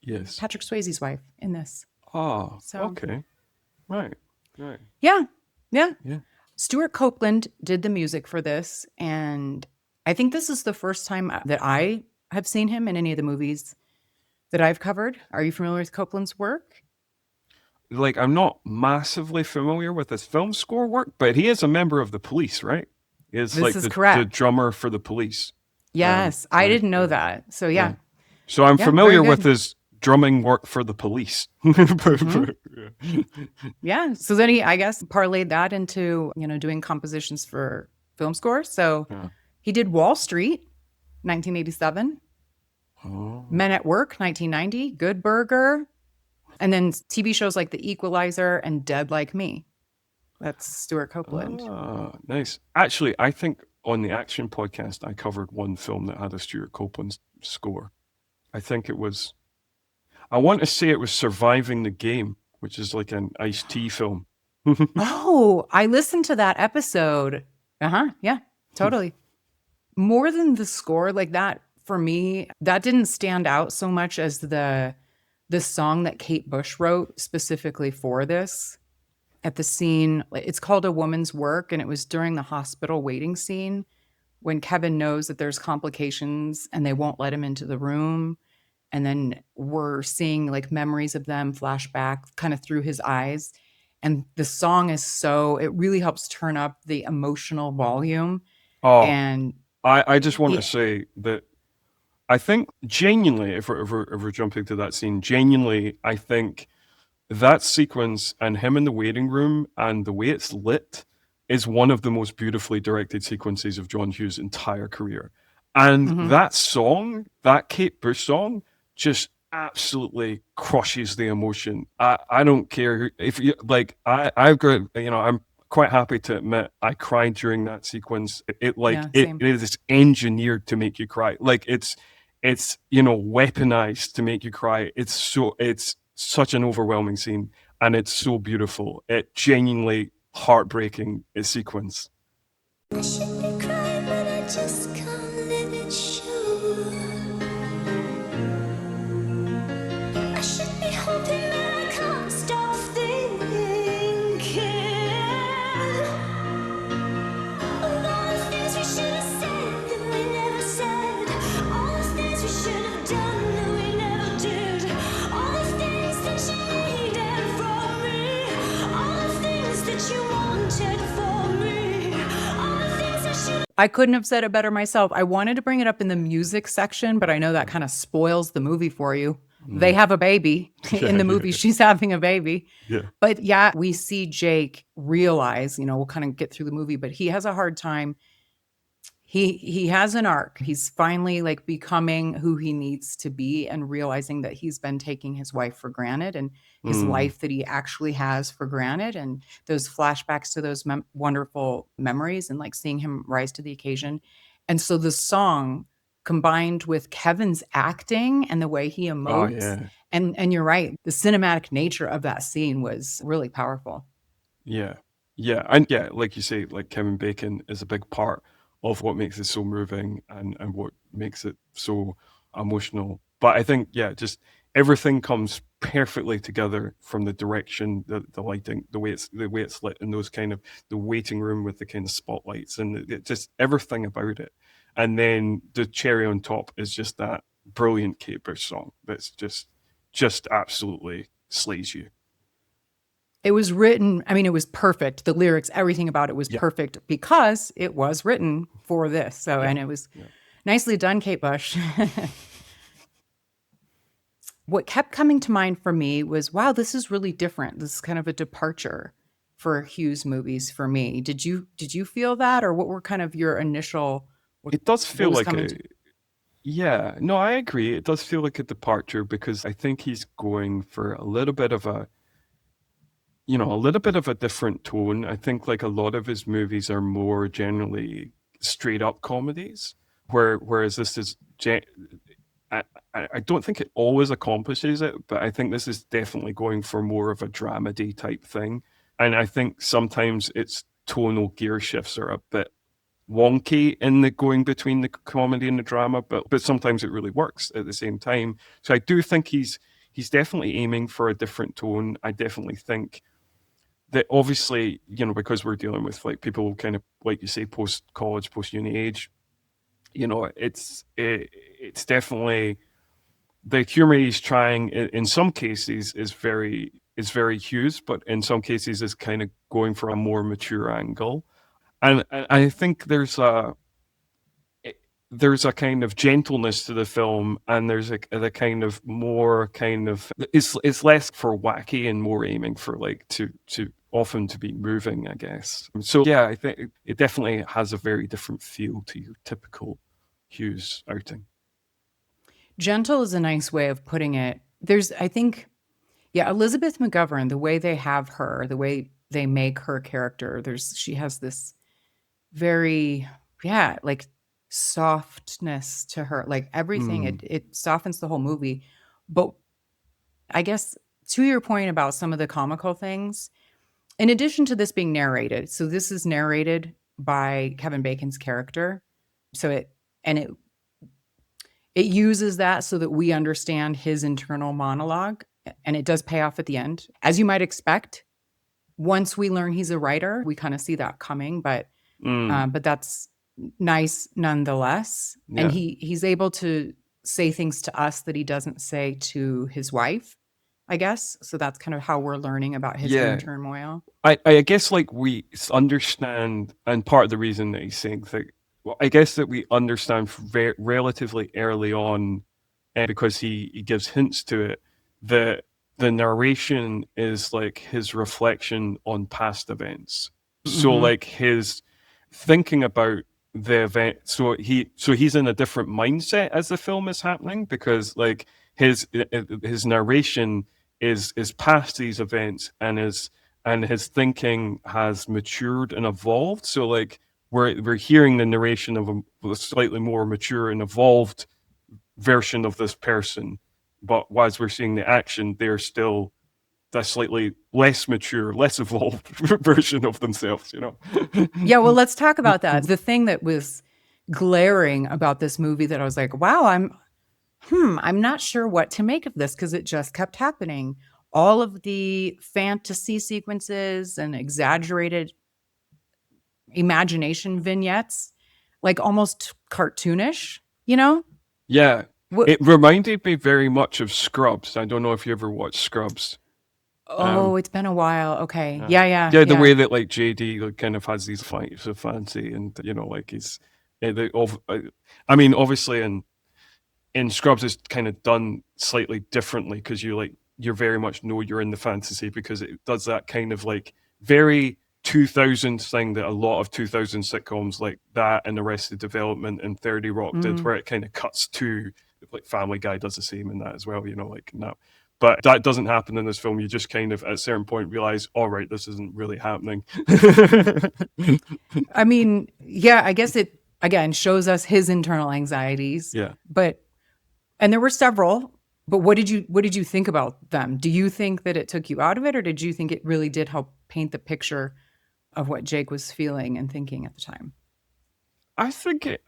Speaker 9: Yes.
Speaker 8: Patrick Swayze's wife in this.
Speaker 9: Oh, okay. Right.
Speaker 8: Yeah. Stuart Copeland did the music for this, and I think this is the first time that I have seen him in any of the movies that I've covered. Are you familiar with Copeland's work?
Speaker 9: Like, I'm not massively familiar with his film score work, but he is a member of the Police, right? He is
Speaker 8: correct.
Speaker 9: The drummer for the Police.
Speaker 8: Yes, I didn't know that. So yeah.
Speaker 9: So I'm familiar with his drumming work for the Police.
Speaker 8: Yeah. So then he, I guess, parlayed that into, doing compositions for film scores. So he did Wall Street, 1987. Men at Work, 1990. Good Burger. And then TV shows like The Equalizer and Dead Like Me. That's Stuart Copeland.
Speaker 9: Nice. Actually, I think on the Action podcast, I covered one film that had a Stuart Copeland score. I think it was... I want to say it was Surviving the Game, which is like an Ice-T film.
Speaker 8: Oh, I listened to that episode. Yeah, totally. More than the score, like that, for me, that didn't stand out so much as the song that Kate Bush wrote specifically for this. At the scene, it's called A Woman's Work, and it was during the hospital waiting scene when Kevin knows that there's complications and they won't let him into the room. And then we're seeing like memories of them flash back kind of through his eyes. And the song is it really helps turn up the emotional volume.
Speaker 9: Oh,
Speaker 8: and
Speaker 9: I just want to say that I think genuinely, if we're jumping to that scene, genuinely, I think that sequence and him in the waiting room and the way it's lit is one of the most beautifully directed sequences of John Hughes' entire career. And that song, that Kate Bush song, just absolutely crushes the emotion. I don't care if you like. I've got I'm quite happy to admit I cried during that sequence. It is engineered to make you cry. Like it's weaponized to make you cry. It's such an overwhelming scene, and it's so beautiful. It genuinely heartbreaking sequence.
Speaker 7: I should be crying, but I just can't let it show. I should be hoping that I can't stop thinking of all the things we should have said that we never said, all the things we should have done that we never did, all the things that you needed from me, all the things that you wanted for me, all the things I should.
Speaker 8: I couldn't have said it better myself. I wanted to bring it up in the music section, but I know that kind of spoils the movie for you. they have a baby in the movie.
Speaker 9: Yeah.
Speaker 8: She's having a baby.
Speaker 9: Yeah.
Speaker 8: But yeah, we see Jake realize, we'll kind of get through the movie, but he has a hard time. He has an arc. He's finally like becoming who he needs to be and realizing that he's been taking his wife for granted and his life that he actually has for granted, and those flashbacks to those wonderful memories and like seeing him rise to the occasion. And so the song combined with Kevin's acting and the way he
Speaker 9: Oh,
Speaker 8: emotes,
Speaker 9: yeah.
Speaker 8: and you're right, the cinematic nature of that scene was really powerful.
Speaker 9: Yeah. Yeah. And yeah, like you say, like Kevin Bacon is a big part of what makes it so moving and what makes it so emotional. But I think, yeah, just everything comes perfectly together, from the direction, the lighting, the way it's lit, and those kind of the waiting room with the kind of spotlights, and just everything about it. And then the cherry on top is just that brilliant Kate Bush song that's just absolutely slays you.
Speaker 8: It was written, I mean, it was perfect. The lyrics, everything about it was perfect because it was written for this. So, and it was nicely done, Kate Bush. What kept coming to mind for me was, wow, this is really different. This is kind of a departure for Hughes movies for me. Did you feel that, or what were kind of your initial?
Speaker 9: It does feel like yeah, no, I agree. It does feel like a departure because I think he's going for a little bit of a different tone. I think like a lot of his movies are more generally straight up comedies, whereas this is, I don't think it always accomplishes it, but I think this is definitely going for more of a dramedy type thing. And I think sometimes its tonal gear shifts are a bit wonky in the going between the comedy and the drama, but sometimes it really works at the same time. So I do think he's definitely aiming for a different tone. I definitely think that obviously, because we're dealing with like people kind of, like you say, post-college, post-uni age, it's definitely the humor he's trying in some cases is very Hughes, but in some cases is kind of going for a more mature angle. And I think there's a kind of gentleness to the film, and there's a kind of more kind of it's less for wacky and more aiming for like to often to be moving, I guess. So yeah, I think it definitely has a very different feel to your typical Hughes outing.
Speaker 8: Gentle is a nice way of putting it. I think, Elizabeth McGovern, the way they have her, the way they make her character, she has this very, like softness to her, like everything, it softens the whole movie. But I guess to your point about some of the comical things, in addition to this being narrated, so this is narrated by Kevin Bacon's character. So it uses that so that we understand his internal monologue, and it does pay off at the end. As you might expect, once we learn he's a writer, we kind of see that coming, but that's nice nonetheless.
Speaker 9: Yeah.
Speaker 8: And he's able to say things to us that he doesn't say to his wife, I guess. So that's kind of how we're learning about his inner turmoil.
Speaker 9: I guess like we understand, and part of the reason that he's saying that, well, I guess that we understand relatively early on, because he gives hints to it, that the narration is like his reflection on past events. So like his thinking about the event, so he's in a different mindset as the film is happening, because like his narration is past these events, and his thinking has matured and evolved. So like we're hearing the narration of a slightly more mature and evolved version of this person, but as we're seeing the action, they're still that slightly less mature, less evolved version of themselves,
Speaker 8: Yeah, well, let's talk about that. The thing that was glaring about this movie that I was like, wow, I'm not sure what to make of this, because it just kept happening. All of the fantasy sequences and exaggerated imagination vignettes, like almost cartoonish,
Speaker 9: Yeah. It reminded me very much of Scrubs. I don't know if you ever watched Scrubs.
Speaker 8: Oh, it's been a while. Okay.
Speaker 9: Yeah, the way that like JD like, kind of has these flights of fancy, and like he's, I mean, obviously, and in Scrubs is kind of done slightly differently because you very much know you're in the fantasy, because it does that kind of like very 2000s thing that a lot of 2000 sitcoms like that and Arrested Development and 30 Rock did, where it kind of cuts to, like Family Guy does the same in that as well, like no. But that doesn't happen in this film. You just kind of at a certain point realize, all right, this isn't really happening.
Speaker 8: I mean, yeah, I guess it again shows us his internal anxieties.
Speaker 9: Yeah.
Speaker 8: And there were several, but what did you think about them? Do you think that it took you out of it, or did you think it really did help paint the picture of what Jake was feeling and thinking at the time?
Speaker 9: I think it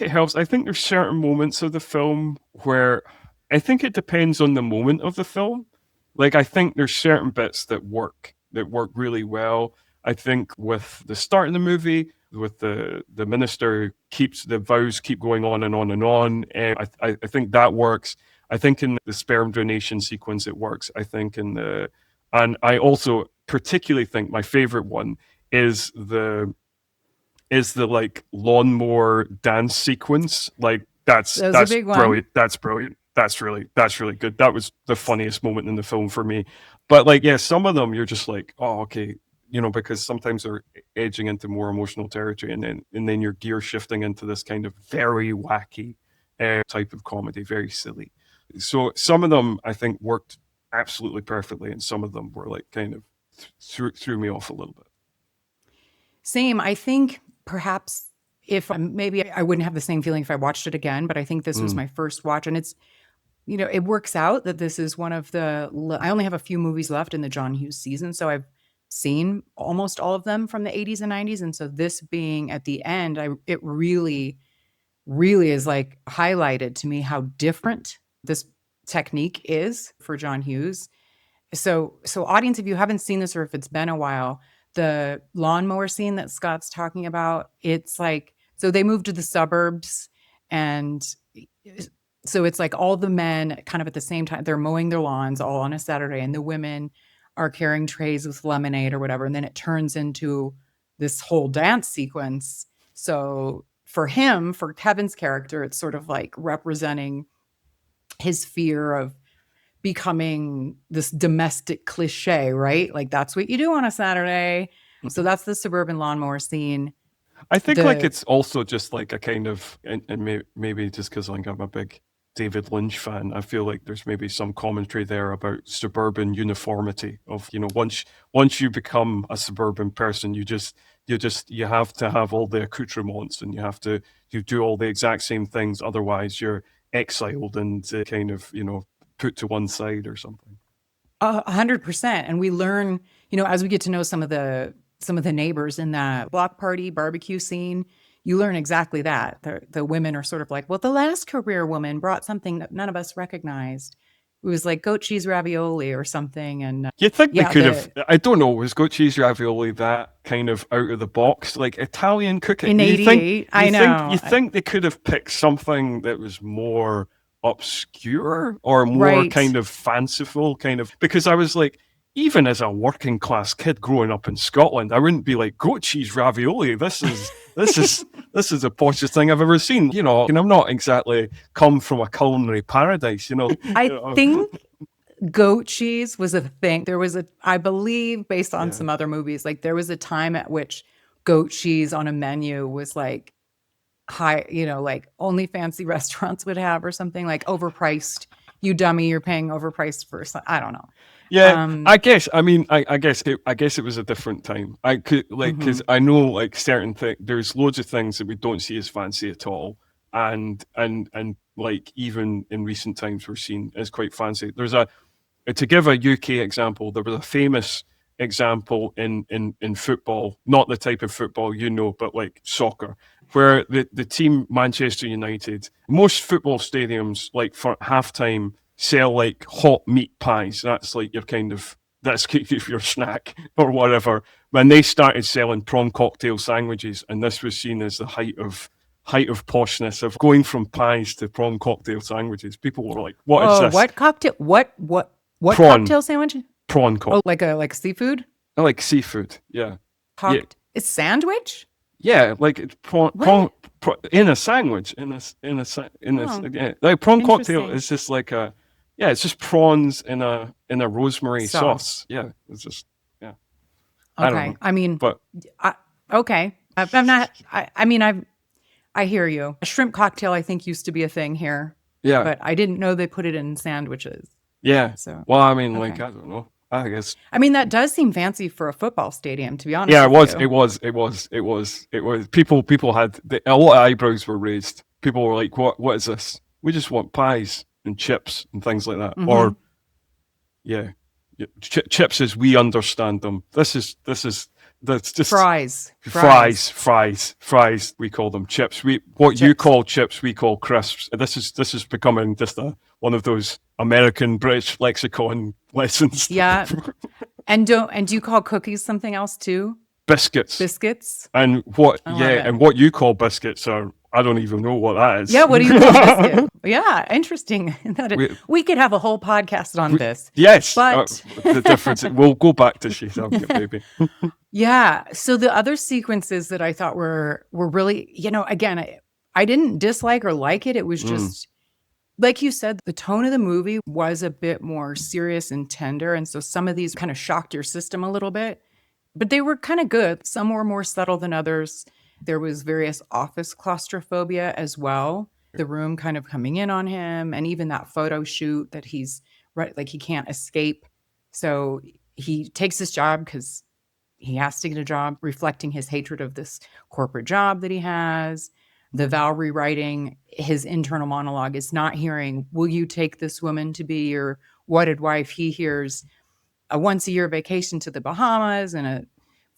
Speaker 9: helps. I think there's certain moments of the film where I think it depends on the moment of the film. Like, I think there's certain bits that work really well. I think with the start of the movie, with the minister the vows keep going on and on and on. I think that works. I think in the sperm donation sequence, it works. I think and I also particularly think my favorite one is the like lawnmower dance sequence. Like that's
Speaker 8: a big one.
Speaker 9: Brilliant. That's brilliant. That's really good. That was the funniest moment in the film for me. But like, yeah, some of them you're just like, oh, okay, because sometimes they're edging into more emotional territory, and then your gear shifting into this kind of very wacky type of comedy, very silly. So some of them I think worked absolutely perfectly, and some of them were like kind of threw me off a little bit.
Speaker 8: Same. I think perhaps if maybe I wouldn't have the same feeling if I watched it again, but I think this was my first watch, and it's, it works out that this is one of I only have a few movies left in the John Hughes season, so I've seen almost all of them from the 80s and 90s. And so this being at the end, it really, really is like highlighted to me how different this technique is for John Hughes. So audience, if you haven't seen this or if it's been a while, the lawnmower scene that Scott's talking about, it's like, so they moved to the suburbs, and so it's like all the men kind of at the same time, they're mowing their lawns all on a Saturday, and the women are carrying trays with lemonade or whatever. And then it turns into this whole dance sequence. So for Kevin's character, it's sort of like representing his fear of becoming this domestic cliche, right? Like that's what you do on a Saturday. So that's the suburban lawnmower scene.
Speaker 9: I think like it's also just like a kind of, and maybe just because I'm a big David Lynch fan, I feel like there's maybe some commentary there about suburban uniformity of, once you become a suburban person, you have to have all the accoutrements, and you do all the exact same things. Otherwise you're exiled and kind of, put to one side or something.
Speaker 8: 100%. And we learn, as we get to know some of the neighbors in that block party barbecue scene, you learn exactly that. The women are sort of like, well, the last career woman brought something that none of us recognized. It was like goat cheese ravioli or something. And
Speaker 9: you think they could have, I don't know, was goat cheese ravioli that kind of out of the box, like Italian cooking?
Speaker 8: In 88, I know.
Speaker 9: You think they could have picked something that was more obscure or more kind of fanciful, because I was like, even as a working class kid growing up in Scotland, I wouldn't be like, goat cheese ravioli, this is the poshest thing I've ever seen, and I'm not exactly come from a culinary paradise,
Speaker 8: I think goat cheese was a thing. There was I believe based on some other movies, like there was a time at which goat cheese on a menu was like high, like only fancy restaurants would have, or something, like overpriced. You dummy, you're paying overpriced for I don't know.
Speaker 9: Yeah, I guess. I mean, I guess it was a different time. I could because I know like certain things. There's loads of things that we don't see as fancy at all, and like even in recent times we're seen as quite fancy. There's to give a UK example. There was a famous example in football, not the type of football but like soccer, where the team Manchester United, most football stadiums like for halftime sell like hot meat pies. That's like that's your snack or whatever. When they started selling prawn cocktail sandwiches, and this was seen as the height of poshness of going from pies to prawn cocktail sandwiches, people were like, "What is this?
Speaker 8: What cocktail? What
Speaker 9: prawn,
Speaker 8: cocktail sandwich?
Speaker 9: Prawn cocktail.
Speaker 8: Oh, like seafood?
Speaker 9: I like seafood. Yeah.
Speaker 8: It's sandwich?
Speaker 9: Yeah, like it's prawn in a sandwich, like prawn cocktail
Speaker 8: Interesting.
Speaker 9: is just like it's just prawns in a rosemary sauce. Yeah, it's just I don't
Speaker 8: Okay.
Speaker 9: know,
Speaker 8: I mean,
Speaker 9: but
Speaker 8: okay. I'm not. I mean, I hear you. A shrimp cocktail, I think, used to be a thing here,
Speaker 9: yeah,
Speaker 8: but I didn't know they put it in sandwiches.
Speaker 9: yeah.
Speaker 8: So,
Speaker 9: Well, I mean, like
Speaker 8: okay.
Speaker 9: I don't know. I guess
Speaker 8: I mean, that does seem fancy for a football stadium, to be honest.
Speaker 9: yeah, it
Speaker 8: with
Speaker 9: was.
Speaker 8: you.
Speaker 9: It was. People had a lot of eyebrows were raised. People were like, "What is this? We just want pies and chips and things like that." Or chips as we understand them. That's just
Speaker 8: Fries.
Speaker 9: fries. We call them chips. You call chips, we call crisps. This is becoming just one of those American British lexicon lessons.
Speaker 8: Yeah. And do you call cookies something else too?
Speaker 9: Biscuits.
Speaker 8: Biscuits.
Speaker 9: And what
Speaker 8: I love it.
Speaker 9: and what you call biscuits are, I don't even know what that is.
Speaker 8: Yeah, what do you call biscuit? Yeah, interesting. We could have a whole podcast on this.
Speaker 9: Yes,
Speaker 8: but
Speaker 9: the difference. We'll go back to sheshavingababy.
Speaker 8: Yeah. So the other sequences that I thought were really, again, I didn't dislike or like it. It was just like you said, the tone of the movie was a bit more serious and tender, and so some of these kind of shocked your system a little bit, but they were kind of good. Some were more subtle than others. There was various office claustrophobia as well. The room kind of coming in on him, and even that photo shoot that he's right, like he can't escape. So he takes this job because he has to get a job, reflecting his hatred of this corporate job that he has. The vow rewriting, his internal monologue is not hearing, will you take this woman to be your wedded wife? He hears a once-a-year vacation to the Bahamas and a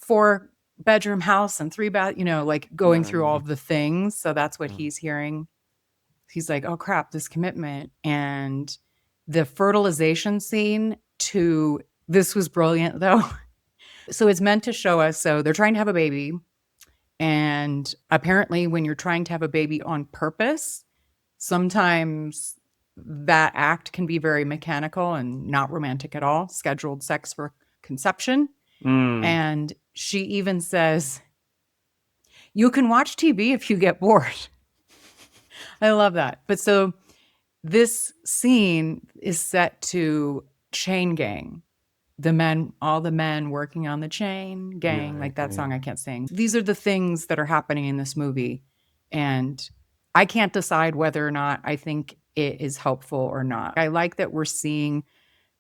Speaker 8: 4-bedroom house and 3-bath, like going through all of the things. So that's what he's hearing. He's like, oh crap, this commitment. And the fertilization scene this was brilliant though. So it's meant to show us, so they're trying to have a baby. And apparently when you're trying to have a baby on purpose, sometimes that act can be very mechanical and not romantic at all. Scheduled sex for conception. And she even says, you can watch TV if you get bored. I love that. But so this scene is set to Chain Gang. All the men working on the chain gang, like that song I can't sing. These are the things that are happening in this movie. And I can't decide whether or not I think it is helpful or not. I like that we're seeing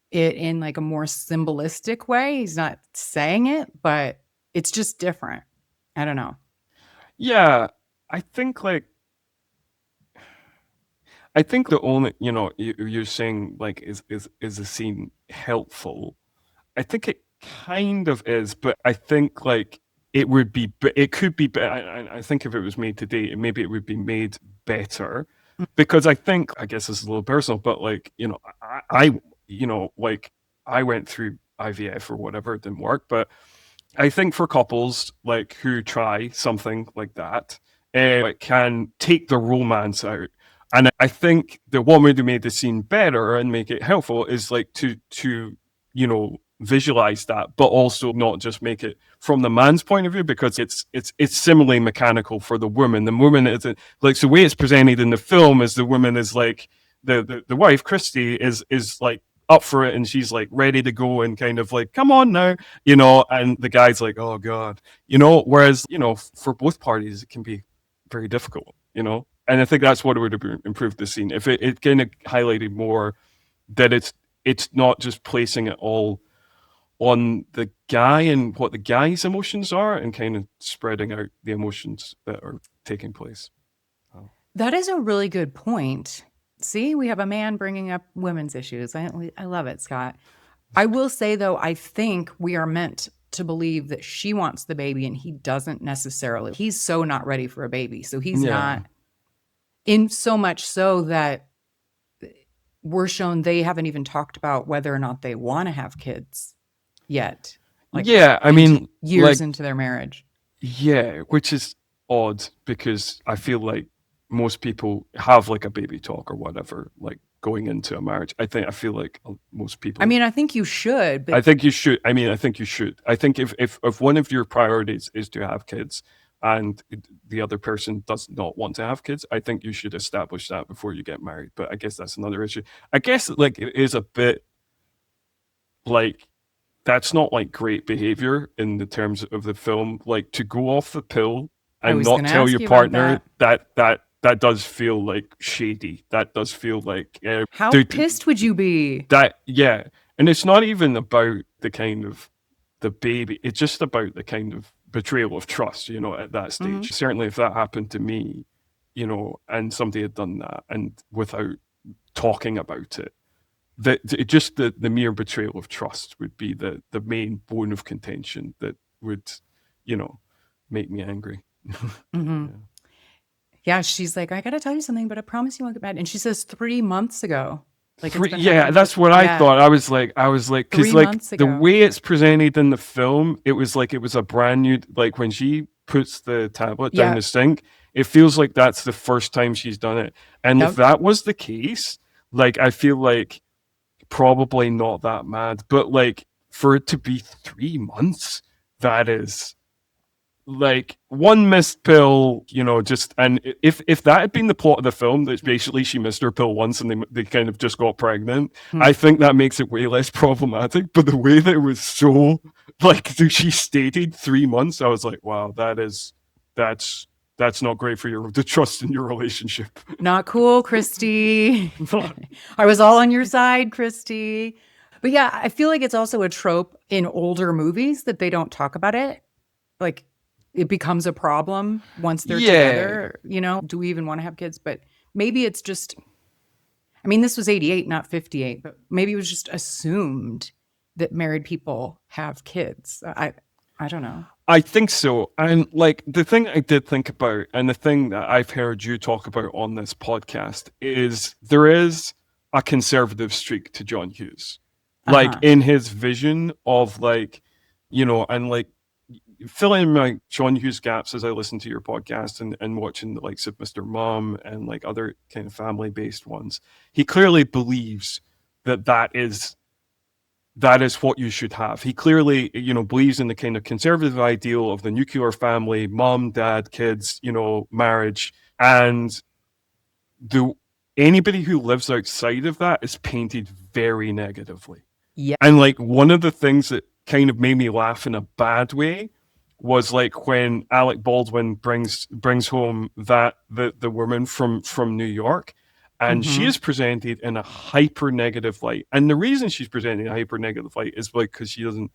Speaker 8: it in like a more symbolistic way. He's not saying it, but it's just different. I don't know.
Speaker 9: Yeah, I think the only, you're saying like, is the scene helpful? I think it kind of is, but I think like it could be better. I think if it was made today, maybe it would be made better, because I guess this is a little personal, but like, I went through IVF or whatever, it didn't work, but I think for couples like who try something like that, it can take the romance out. And I think the one way to make the scene better and make it helpful is like to visualize that, but also not just make it from the man's point of view, because it's similarly mechanical for the woman. The woman is like, so the way it's presented in the film is the woman is like the wife, Christy, is like up for it, and she's like ready to go and kind of like, come on now, and the guy's like, oh god, whereas for both parties it can be very difficult, and I think that's what would have improved the scene if it kind of highlighted more that it's not just placing it all on the guy and what the guy's emotions are, and kind of spreading out the emotions that are taking place.
Speaker 8: That is a really good point. See, we have a man bringing up women's issues. I love it, Scott. I will say, though, I think we are meant to believe that she wants the baby and he doesn't necessarily. He's so not ready for a baby. So he's not, in so much so that we're shown they haven't even talked about whether or not they want to have kids yet. Years into their marriage.
Speaker 9: Yeah, which is odd, because I feel like most people have like a baby talk or whatever, like going into a marriage. I feel like most people.
Speaker 8: I think you should. But
Speaker 9: I think you should. I think you should. I think if one of your priorities is to have kids, and the other person does not want to have kids, I think you should establish that before you get married. But I guess that's another issue. I guess like it is a bit like that's not like great behavior in the terms of the film. Like to go off the pill and not tell your partner that does feel like shady. That does feel like
Speaker 8: how pissed would you be?
Speaker 9: And it's not even about the kind of the baby. It's just about the kind of betrayal of trust, at that stage. Certainly if that happened to me, and somebody had done that and without talking about it, the mere betrayal of trust would be the main bone of contention that would, make me angry.
Speaker 8: Yeah, she's like, I gotta tell you something, but I promise you won't get mad. And she says 3 months ago. Like,
Speaker 9: that's what I thought. I was like, because like the way it's presented in the film, it was like it was a brand new. Like when she puts the tablet down the sink, it feels like that's the first time she's done it. And if that was the case, like I feel like probably not that mad, but like for it to be 3 months, that is. Like one missed pill, and if that had been the plot of the film, that basically she missed her pill once and they kind of just got pregnant, I think that makes it way less problematic. But the way that it was so like she stated 3 months, I was like, wow, that's not great for the trust in your relationship.
Speaker 8: Not cool, Christy. I was all on your side, Christy. But yeah, I feel like it's also a trope in older movies that they don't talk about it. Like it becomes a problem once they're together, do we even want to have kids? But maybe it's just, I mean, this was 88, not 58, but maybe it was just assumed that married people have kids. I don't know.
Speaker 9: I think so. And like the thing I did think about, and the thing that I've heard you talk about on this podcast, is there is a conservative streak to John Hughes. Like in his vision of like, and like, fill in my John Hughes gaps as I listen to your podcast and watching the likes of Mr. Mom and like other kind of family-based ones. He clearly believes that is what you should have. He clearly, believes in the kind of conservative ideal of the nuclear family, mom, dad, kids, marriage. And anybody who lives outside of that is painted very negatively.
Speaker 8: Yeah.
Speaker 9: And like one of the things that kind of made me laugh in a bad way was like when Alec Baldwin brings home the woman from New York, and she is presented in a hyper negative light. And the reason she's presented in a hyper negative light is because she didn't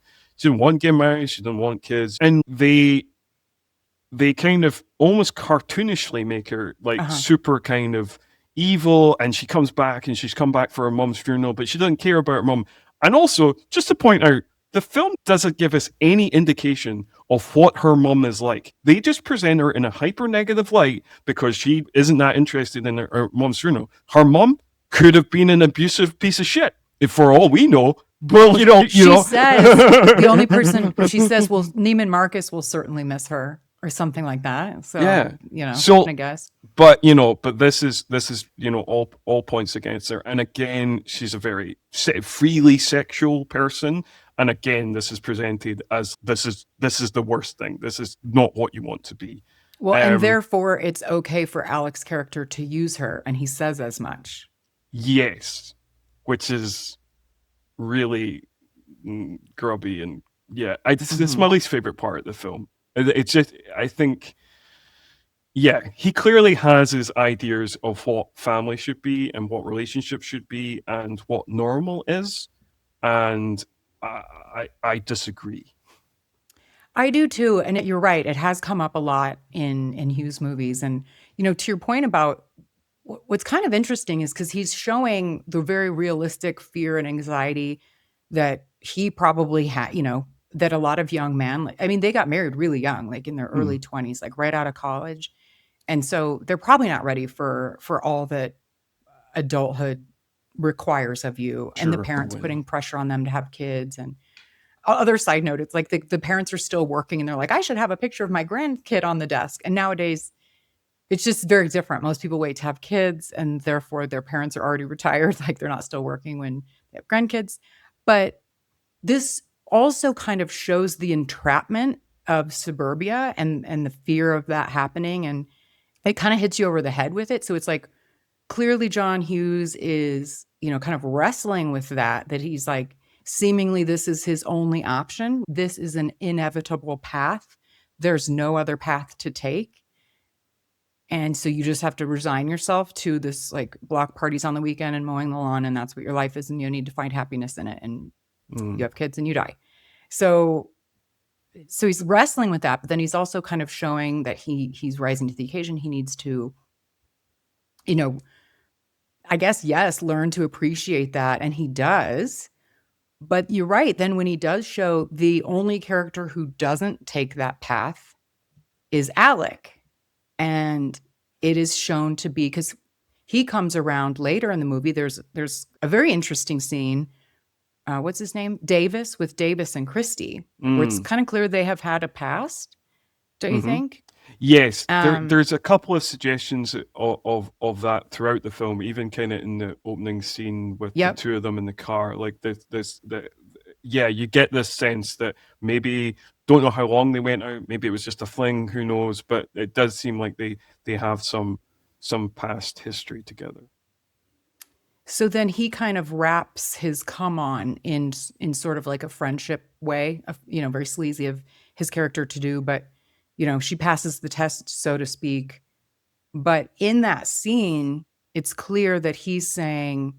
Speaker 9: want to get married, she didn't want kids, and they kind of almost cartoonishly make her like super kind of evil. And she comes back, and she's come back for her mom's funeral, but she doesn't care about her mom. And also, just to point out, the film doesn't give us any indication of what her mum is like. They just present her in a hyper negative light because she isn't that interested in her mum's funeral. Her mum could have been an abusive piece of shit, if for all we know. Well,
Speaker 8: she says the only person, she says, well, Neiman Marcus will certainly miss her or something like that. So, I guess.
Speaker 9: But this is all points against her. And again, she's a very freely sexual person. And again, this is presented as this is the worst thing. This is not what you want to be.
Speaker 8: Well, and therefore it's okay for Alec's character to use her, and he says as much.
Speaker 9: Yes, which is really grubby, and it's my least favorite part of the film. It's just, I think, he clearly has his ideas of what family should be and what relationships should be and what normal is, and I disagree.
Speaker 8: I do too, and you're right. It has come up a lot in Hughes movies, and to your point about what's kind of interesting is because he's showing the very realistic fear and anxiety that he probably had. That a lot of young men. I mean, they got married really young, like in their early 20s, like right out of college, and so they're probably not ready for all that adulthood requires of you.
Speaker 9: Sure,
Speaker 8: and the parents putting pressure on them to have kids. And other side note, it's like the parents are still working and they're like, I should have a picture of my grandkid on the desk. And nowadays it's just very different. Most people wait to have kids, and therefore their parents are already retired. Like they're not still working when they have grandkids. But this also kind of shows the entrapment of suburbia and the fear of that happening. And it kind of hits you over the head with it. So it's like, clearly John Hughes is, kind of wrestling with that he's like, seemingly this is his only option. This is an inevitable path. There's no other path to take. And so you just have to resign yourself to this, like, block parties on the weekend and mowing the lawn, and that's what your life is, and you need to find happiness in it, and you have kids and you die. So he's wrestling with that, but then he's also kind of showing that he's rising to the occasion. He needs to, I guess, yes, learn to appreciate that, and he does. But you're right. Then when he does show, the only character who doesn't take that path is Alec. And it is shown to be, because he comes around later in the movie. There's a very interesting scene. What's his name? Davis, with Davis and Christy, where it's kind of clear they have had a past. Don't you think?
Speaker 9: Yes, there's a couple of suggestions of that throughout the film, even kind of in the opening scene with the two of them in the car. Like you get this sense that maybe, don't know how long they went out, maybe it was just a fling, who knows, but it does seem like they have some past history together.
Speaker 8: So then he kind of wraps his come on in sort of like a friendship way, of, very sleazy of his character to do, but she passes the test, so to speak. But in that scene, it's clear that he's saying,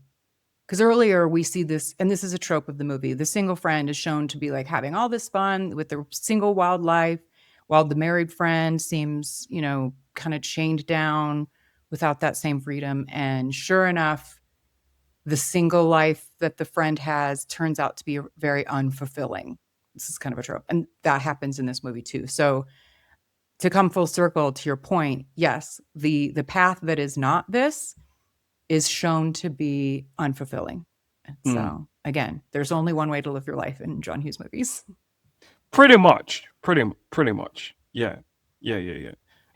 Speaker 8: because earlier we see this, and this is a trope of the movie, the single friend is shown to be like having all this fun with the single wild life, while the married friend seems, kind of chained down without that same freedom. And sure enough, the single life that the friend has turns out to be very unfulfilling. This is kind of a trope. And that happens in this movie too. So to come full circle to your point, yes, the path that is not this is shown to be unfulfilling. So again, there's only one way to live your life in John Hughes movies.
Speaker 9: Pretty much. Yeah.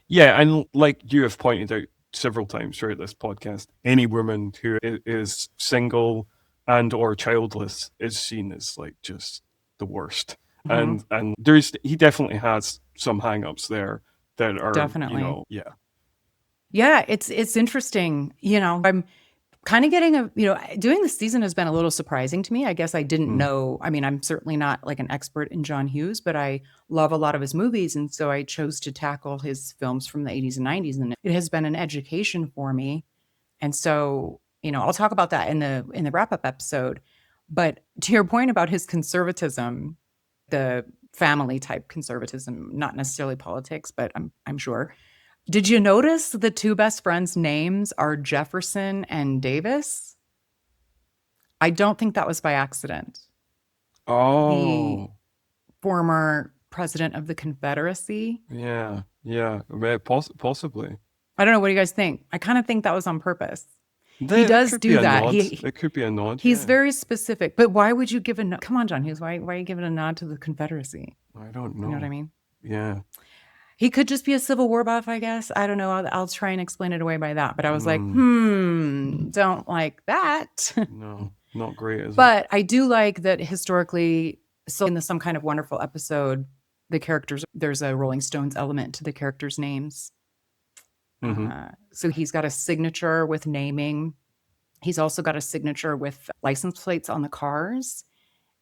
Speaker 9: And like you have pointed out several times throughout this podcast, any woman who is single and or childless is seen as like just the worst. And he definitely has some hang-ups there that are
Speaker 8: definitely.
Speaker 9: Yeah,
Speaker 8: it's interesting. I'm kind of getting doing this season has been a little surprising to me. I guess I didn't know. I mean, I'm certainly not like an expert in John Hughes, but I love a lot of his movies. And so I chose to tackle his films from the 80s and 90s. And it has been an education for me. And so, I'll talk about that in the wrap-up episode. But to your point about his conservatism, the family type conservatism, not necessarily politics, but I'm sure. Did you notice the two best friends' names are Jefferson and Davis? I don't think that was by accident.
Speaker 9: Oh.
Speaker 8: The former president of the Confederacy.
Speaker 9: Yeah. Possibly.
Speaker 8: I don't know. What do you guys think? I kind of think that was on purpose. He does do that.
Speaker 9: It could be a nod.
Speaker 8: He's very specific. But why would you give a nod? Come on, John Hughes. Why are you giving a nod to the Confederacy?
Speaker 9: I don't know.
Speaker 8: You know what I mean?
Speaker 9: Yeah.
Speaker 8: He could just be a Civil War buff, I guess. I don't know. I'll try and explain it away by that. But I was like, don't like that.
Speaker 9: No, not great. Is
Speaker 8: but it? I do like that historically, so in Some Kind of Wonderful episode, the characters, there's a Rolling Stones element to the characters' names. So he's got a signature with naming. He's also got a signature with license plates on the cars.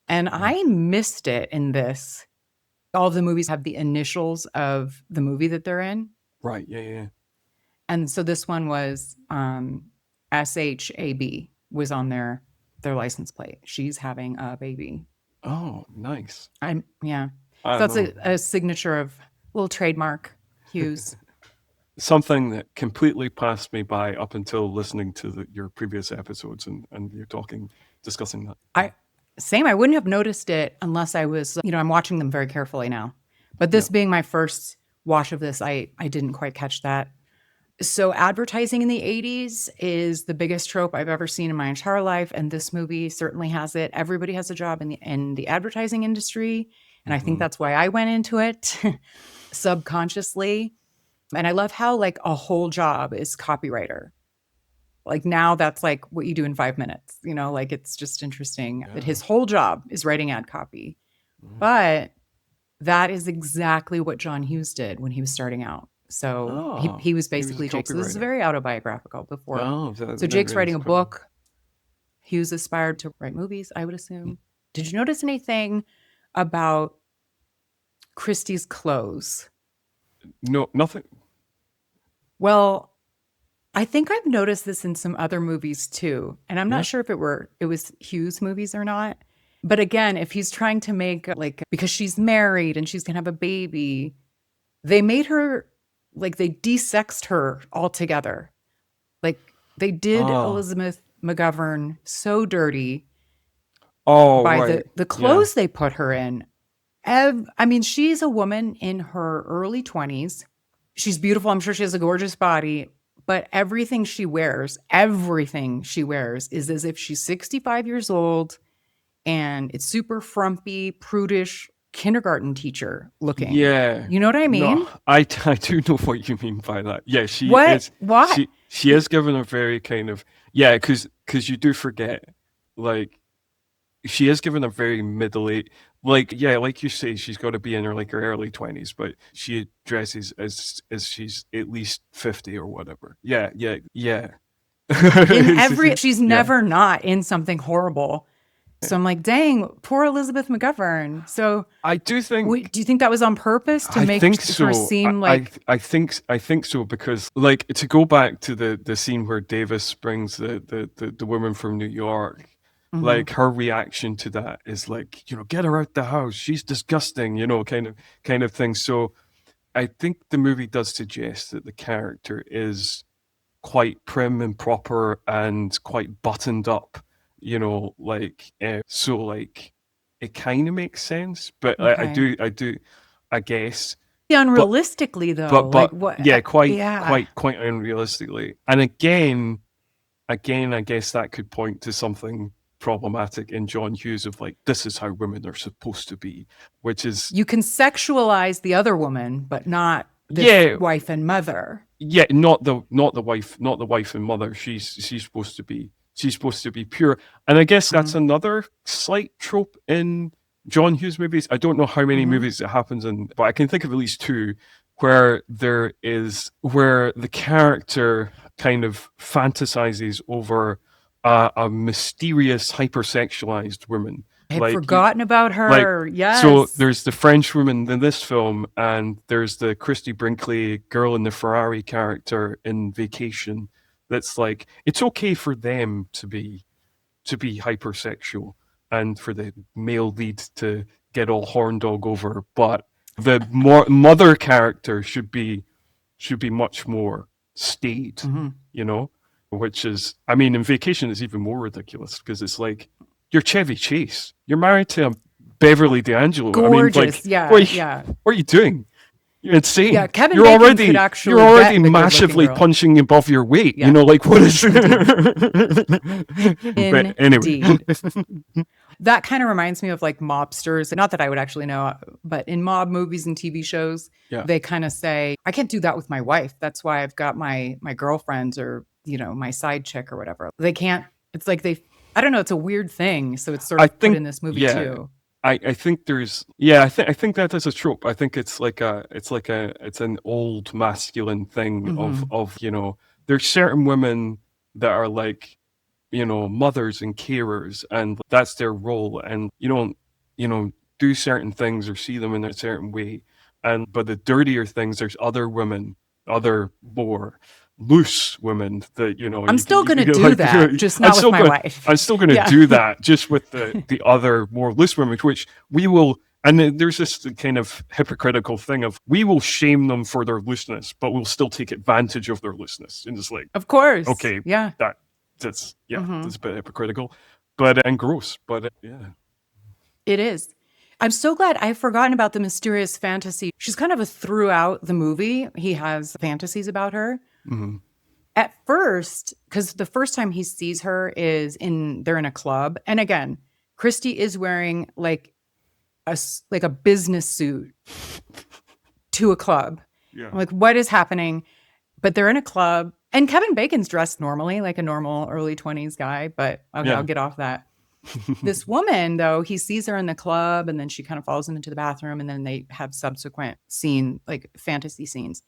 Speaker 8: And I missed it in this. All of the movies have the initials of the movie that they're in.
Speaker 9: Right, yeah.
Speaker 8: And so this one was SHAB was on their license plate. She's having a baby.
Speaker 9: Oh, nice.
Speaker 8: So that's a signature of little trademark Hughes.
Speaker 9: Something that completely passed me by up until listening to your previous episodes and you're discussing that.
Speaker 8: I wouldn't have noticed it unless I was, I'm watching them very carefully now. But this being my first watch of this, I didn't quite catch that. So advertising in the 80s is the biggest trope I've ever seen in my entire life. And this movie certainly has it. Everybody has a job in the advertising industry. And I think that's why I went into it subconsciously. And I love how like a whole job is copywriter. Like now that's like what you do in 5 minutes, like it's just interesting that his whole job is writing ad copy. But that is exactly what John Hughes did when he was starting out. So he was basically Jake. So this is very autobiographical before. So Jake's writing a book. Hughes aspired to write movies, I would assume. Did you notice anything about Christie's clothes?
Speaker 9: No, nothing.
Speaker 8: Well, I think I've noticed this in some other movies too. And I'm not sure if it was Hughes movies or not. But again, if he's trying to make because she's married and she's going to have a baby, they made her they desexed her altogether. Like they did Elizabeth McGovern so dirty by the clothes they put her in. I mean, she's a woman in her early 20s. She's beautiful. I'm sure she has a gorgeous body, but everything she wears is as if she's 65 years old, and it's super frumpy, prudish, kindergarten teacher looking.
Speaker 9: Yeah.
Speaker 8: You know what I mean?
Speaker 9: No, I do know what you mean by that. Yeah, she
Speaker 8: is.
Speaker 9: What? She is given a very kind of, because you do forget, she is given a very middle-aged, like you say, she's got to be in her early 20s, but she dresses as she's at least 50 or whatever. Yeah.
Speaker 8: She's never not in something horrible. So I'm like, dang, poor Elizabeth McGovern. So
Speaker 9: I do think.
Speaker 8: Do you think that was on purpose to make her seem like?
Speaker 9: I think so, because to go back to the scene where Davis brings the woman from New York. Mm-hmm. Her reaction to that is get her out the house. She's disgusting, kind of thing. So I think the movie does suggest that the character is quite prim and proper and quite buttoned up, so it kind of makes sense. But okay. I guess.
Speaker 8: Unrealistically, though.
Speaker 9: But quite unrealistically. And again, I guess that could point to something problematic in John Hughes of this is how women are supposed to be, which is
Speaker 8: you can sexualize the other woman, but not the wife and mother.
Speaker 9: Yeah, not the wife and mother. She's supposed to be pure. And I guess that's another slight trope in John Hughes movies. I don't know how many movies it happens in, but I can think of at least two where where the character kind of fantasizes over a mysterious, hypersexualized woman.
Speaker 8: I had forgotten about her. Yes.
Speaker 9: So there's the French woman in this film, and there's the Christy Brinkley girl in the Ferrari character in Vacation. That's it's okay for them to be hypersexual and for the male lead to get all horn dog over, but the mother character should be much more staid, which is, I mean, in Vacation it's even more ridiculous because it's you're Chevy Chase, you're married to Beverly D'Angelo.
Speaker 8: Gorgeous.
Speaker 9: What are you doing? You're insane.
Speaker 8: Yeah, Kevin
Speaker 9: you're
Speaker 8: Bacon could actually
Speaker 9: you're already massively punching above your weight.
Speaker 8: Yeah.
Speaker 9: What is But anyway.
Speaker 8: That kind of reminds me of mobsters. Not that I would actually know, but in mob movies and TV shows, they kind of say, I can't do that with my wife. That's why I've got my girlfriends or, my side chick or whatever. They can't, it's I don't know, it's a weird thing. So it's sort of put in this movie too.
Speaker 9: I think there's I think that is a trope. I think it's it's an old masculine thing of there's certain women that are mothers and carers, and that's their role, and you don't do certain things or see them in a certain way, but the dirtier things, there's other women, other more loose women that
Speaker 8: I'm still going to do that, just not with my wife.
Speaker 9: I'm still going to do that, just with the other more loose women, which we will. And there's this kind of hypocritical thing of we will shame them for their looseness, but we'll still take advantage of their looseness. And it's
Speaker 8: of course,
Speaker 9: okay, that's a bit hypocritical, and gross, but
Speaker 8: it is. I'm so glad I've forgotten about the mysterious fantasy. She's kind of a throughout the movie. He has fantasies about her.
Speaker 9: Mm-hmm.
Speaker 8: At first, because the first time he sees her they're in a club. And again, Christy is wearing a business suit to a club.
Speaker 9: Yeah.
Speaker 8: I'm what is happening? But they're in a club, and Kevin Bacon's dressed normally, like a normal early 20s guy, but okay, I'll get off that. This woman, though, he sees her in the club and then she kind of follows him into the bathroom and then they have subsequent fantasy scenes.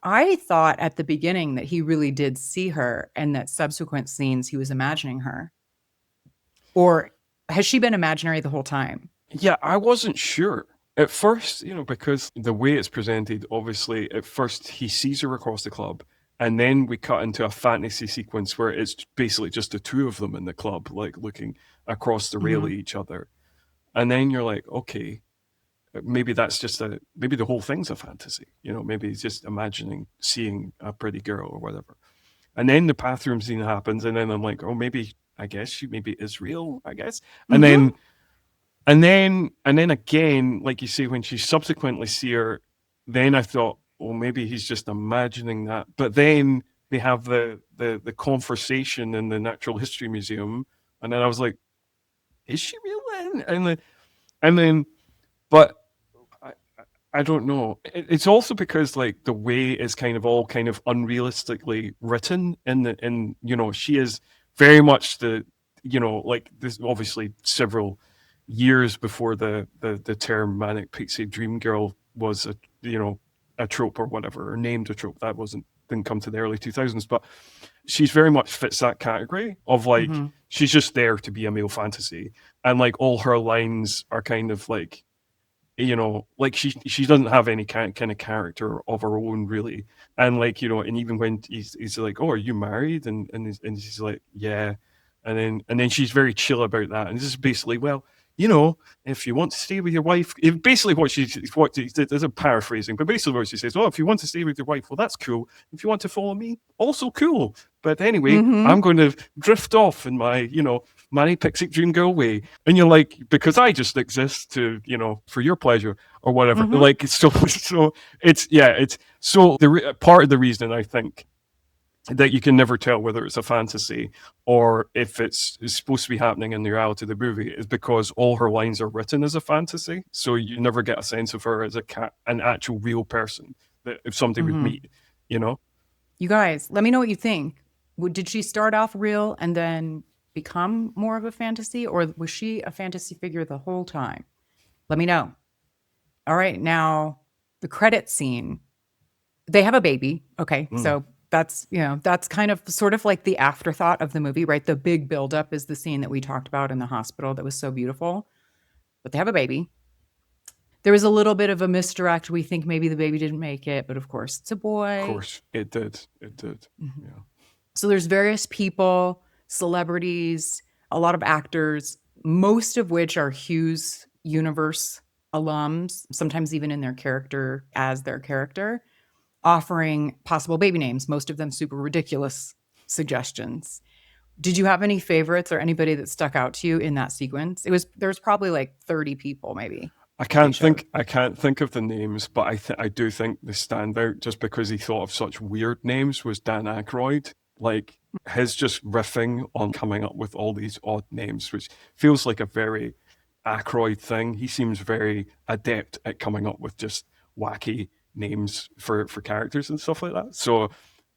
Speaker 8: I thought at the beginning that he really did see her and that subsequent scenes he was imagining her. Or has she been imaginary the whole time?
Speaker 9: Yeah, I wasn't sure. At first, because the way it's presented, obviously, at first he sees her across the club, and then we cut into a fantasy sequence where it's basically just the two of them in the club, like looking across the rail at each other. And then you're like, okay, maybe that's just maybe the whole thing's a fantasy. Maybe he's just imagining seeing a pretty girl or whatever. And then the bathroom scene happens, and then I'm like, oh, I guess she maybe is real, I guess. And then again, like you say, when she subsequently see her, then I thought, well, maybe he's just imagining that. But then they have the conversation in the Natural History Museum, and then I was like, is she real then? And then, but I don't know. It's also because like the way it's kind of all kind of unrealistically written she is very much like this, obviously several years before the term manic pixie dream girl was a trope or whatever, or named a trope. That didn't come to the early 2000s, but she's very much fits that category of like she's just there to be a male fantasy, and like all her lines are kind of like like she doesn't have any kind of character of her own really, and like and even when he's like, oh, are you married, and she's like, yeah, and then she's very chill about that, and this is basically, well, if you want to stay with your wife, basically there's a paraphrasing, but basically what she says, well, if you want to stay with your wife, well, that's cool. If you want to follow me, also cool. But anyway, I'm going to drift off in my, manic pixie dream girl way. And you're like, because I just exist to, for your pleasure or whatever. Like, so it's so part of the reason I think that you can never tell whether it's a fantasy or if it's supposed to be happening in the reality of the movie is because all her lines are written as a fantasy. So you never get a sense of her as an actual real person that if somebody would meet,
Speaker 8: You guys, let me know what you think. Did she start off real and then become more of a fantasy, or was she a fantasy figure the whole time? Let me know. All right, now the credit scene. They have a baby. Okay, so that's kind of sort of like the afterthought of the movie, right? The big buildup is the scene that we talked about in the hospital that was so beautiful. But they have a baby. There was a little bit of a misdirect. We think maybe the baby didn't make it, but of course it's a boy.
Speaker 9: Of course, it did. Yeah.
Speaker 8: So there's various people, celebrities, a lot of actors, most of which are Hughes universe alums, sometimes even in their character, offering possible baby names, most of them super ridiculous suggestions. Did you have any favorites or anybody that stuck out to you in that sequence? There was probably like 30 people maybe.
Speaker 9: I can't think of the names, but I do think the standout just because he thought of such weird names was Dan Aykroyd. Like his just riffing on coming up with all these odd names, which feels like a very Aykroyd thing. He seems very adept at coming up with just wacky names for characters and stuff like that. So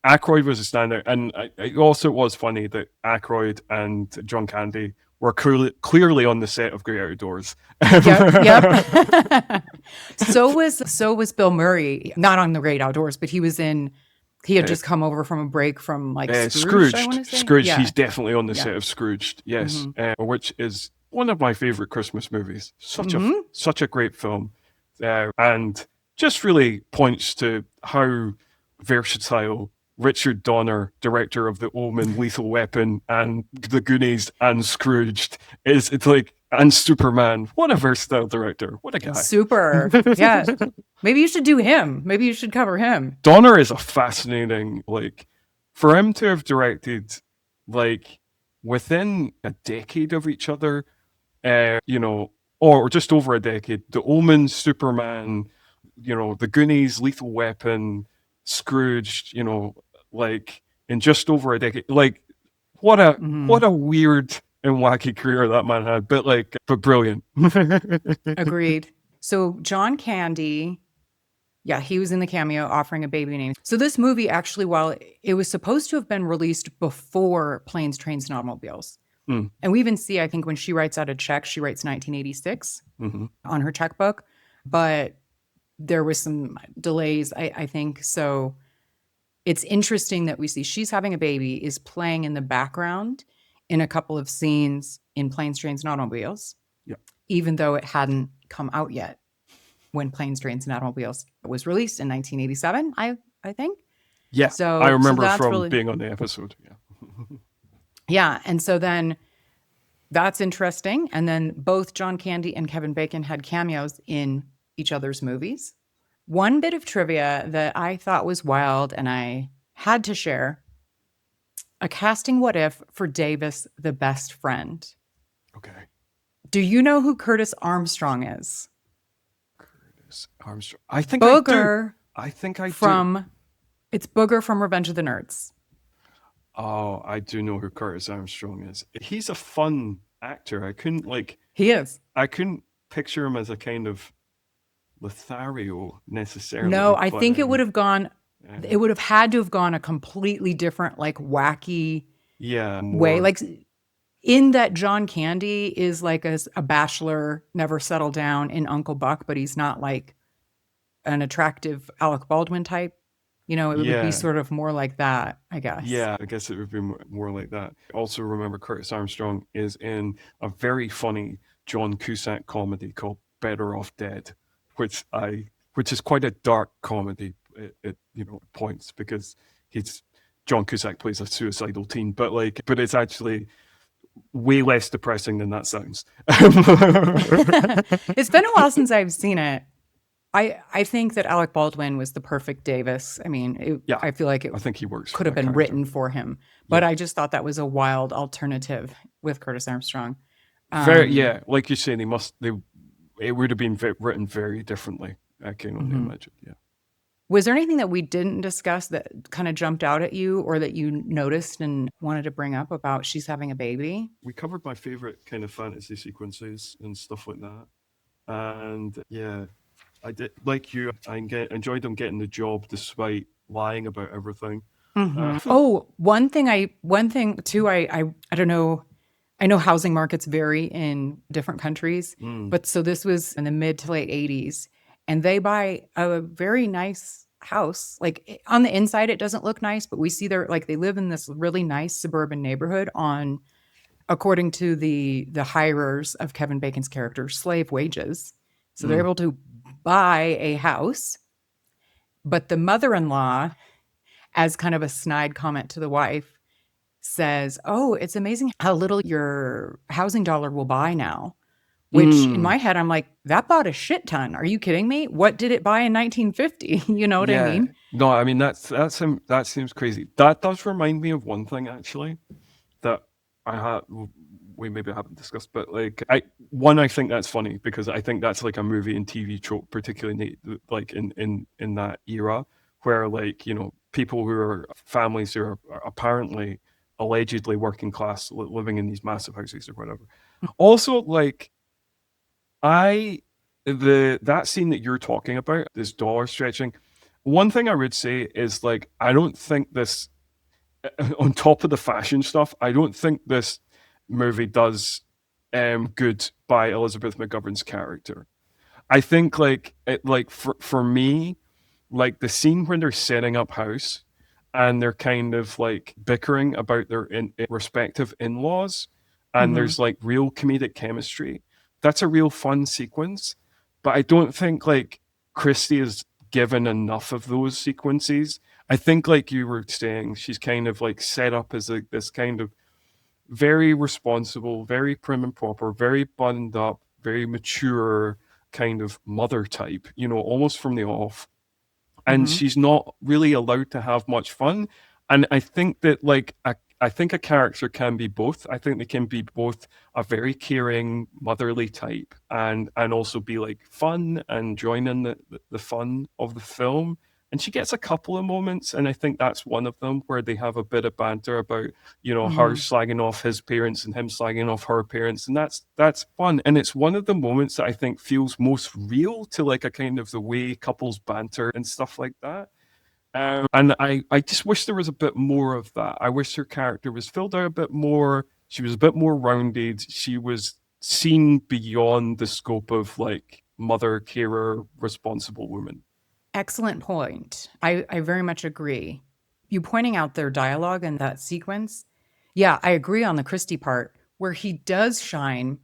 Speaker 9: Aykroyd was a standout, and it also was funny that Aykroyd and John Candy were clearly on the set of Great Outdoors.
Speaker 8: Yep. So was Bill Murray, not on the Great Outdoors, but he had just come over from a break from like Scrooged. I want to say.
Speaker 9: Scrooged, yeah. He's definitely on the set of Scrooged, yes, which is one of my favorite Christmas movies. Such a great film, and just really points to how versatile Richard Donner, director of The Omen, Lethal Weapon, and The Goonies, and Scrooged, it's like, and Superman. What a versatile director. What a guy.
Speaker 8: Super. Yeah. Maybe you should do him. Maybe you should cover him.
Speaker 9: Donner is a fascinating, for him to have directed, within a decade of each other, or just over a decade, The Omen, Superman, The Goonies, Lethal Weapon, Scrooged, in just over a decade. What a weird and wacky career that man had, but brilliant.
Speaker 8: Agreed. So John Candy, he was in the cameo offering a baby name. So this movie actually, while it was supposed to have been released before Planes, Trains, and Automobiles,
Speaker 9: Mm.
Speaker 8: And we even see, I think when she writes out a check, she writes 1986
Speaker 9: Mm-hmm.
Speaker 8: on her checkbook, but there was some delays, I think. So it's interesting that we see She's Having a Baby is playing in the background in a couple of scenes in Planes, Trains, and Automobiles,
Speaker 9: Yeah.
Speaker 8: even though it hadn't come out yet when Planes, Trains, and Automobiles was released in 1987, I think.
Speaker 9: Yeah,
Speaker 8: So
Speaker 9: I remember
Speaker 8: that's
Speaker 9: from
Speaker 8: really,
Speaker 9: being on the episode. Yeah.
Speaker 8: yeah. And so then that's interesting. And then both John Candy and Kevin Bacon had cameos in each other's movies. One bit of trivia that I thought was wild and I had to share, a casting what if for Davis, the best friend.
Speaker 9: Okay.
Speaker 8: Do you know who Curtis Armstrong is?
Speaker 9: Curtis Armstrong. I think I do.
Speaker 8: Booger
Speaker 9: I think I do.
Speaker 8: from, it's Booger from Revenge of the Nerds.
Speaker 9: Oh, I do know who Curtis Armstrong is. He's a fun actor.
Speaker 8: He is.
Speaker 9: I couldn't picture him as a kind of Lothario necessarily.
Speaker 8: No, I
Speaker 9: but,
Speaker 8: think it would have gone,
Speaker 9: yeah.
Speaker 8: it would have had to have gone a completely different, like wacky
Speaker 9: Yeah,
Speaker 8: way.
Speaker 9: more-
Speaker 8: Like in that John Candy is like a bachelor, never settled down in Uncle Buck, but he's not like an attractive Alec Baldwin type. You know, it would
Speaker 9: Yeah.
Speaker 8: be sort of more like that, I guess.
Speaker 9: Yeah, I guess it would be more like that. Also, remember Curtis Armstrong is in a very funny John Cusack comedy called Better Off Dead, which is quite a dark comedy at points, because John Cusack plays a suicidal teen, but it's actually way less depressing than that sounds.
Speaker 8: It's been a while since I've seen it. I think that Alec Baldwin was the perfect Davis. I mean,
Speaker 9: Yeah,
Speaker 8: I feel like it
Speaker 9: I think he works.
Speaker 8: could have
Speaker 9: for that
Speaker 8: been
Speaker 9: character.
Speaker 8: written for him, but I just thought that was a wild alternative with Curtis Armstrong.
Speaker 9: Yeah, like you say, it would have been written very differently. I can only imagine. Yeah.
Speaker 8: Was there anything that we didn't discuss that kind of jumped out at you or that you noticed and wanted to bring up about She's Having a Baby?
Speaker 9: We covered my favorite kind of fantasy sequences and stuff like that. And yeah, I did, like you, enjoyed them getting the job despite lying about everything.
Speaker 8: One thing too, I don't know. I know housing markets vary in different countries, but so this was in the mid to late 80s, and they buy a very nice house. Like on the inside, it doesn't look nice, but we see they live in this really nice suburban neighborhood on, according to the hirers of Kevin Bacon's character, slave wages. So they're able to buy a house, but the mother-in-law, as kind of a snide comment to the wife, says, "Oh, it's amazing how little your housing dollar will buy now." Which in my head, I'm like, that bought a shit ton. Are you kidding me? What did it buy in 1950? You know what I mean?
Speaker 9: No, I mean that seems crazy. That does remind me of one thing actually that we maybe haven't discussed, but I think that's funny because I think that's like a movie and TV trope, particularly like in that era where people who are families who are apparently allegedly working class living in these massive houses or whatever. Also, that scene that you're talking about, this dollar stretching, one thing I would say is I don't think this, on top of the fashion stuff, I don't think this movie does good by Elizabeth McGovern's character. I think for me, the scene when they're setting up house and they're kind of bickering about their respective in-laws and there's real comedic chemistry. That's a real fun sequence, but I don't think Christie is given enough of those sequences. I think you were saying, she's kind of set up as this kind of very responsible, very prim and proper, very buttoned up, very mature kind of mother type, almost from the off. And she's not really allowed to have much fun. And I think that I think a character can be both. I think they can be both a very caring, motherly type and also be fun and join in the fun of the film. And she gets a couple of moments, and I think that's one of them where they have a bit of banter about, her slagging off his parents and him slagging off her parents. And that's fun. And it's one of the moments that I think feels most real to a kind of the way couples banter and stuff like that. And I just wish there was a bit more of that. I wish her character was filled out a bit more, She was a bit more rounded. She was seen beyond the scope of like mother, carer, responsible woman.
Speaker 8: Excellent point. I very much agree. You pointing out their dialogue in that sequence. Yeah, I agree on the Christie part where he does shine.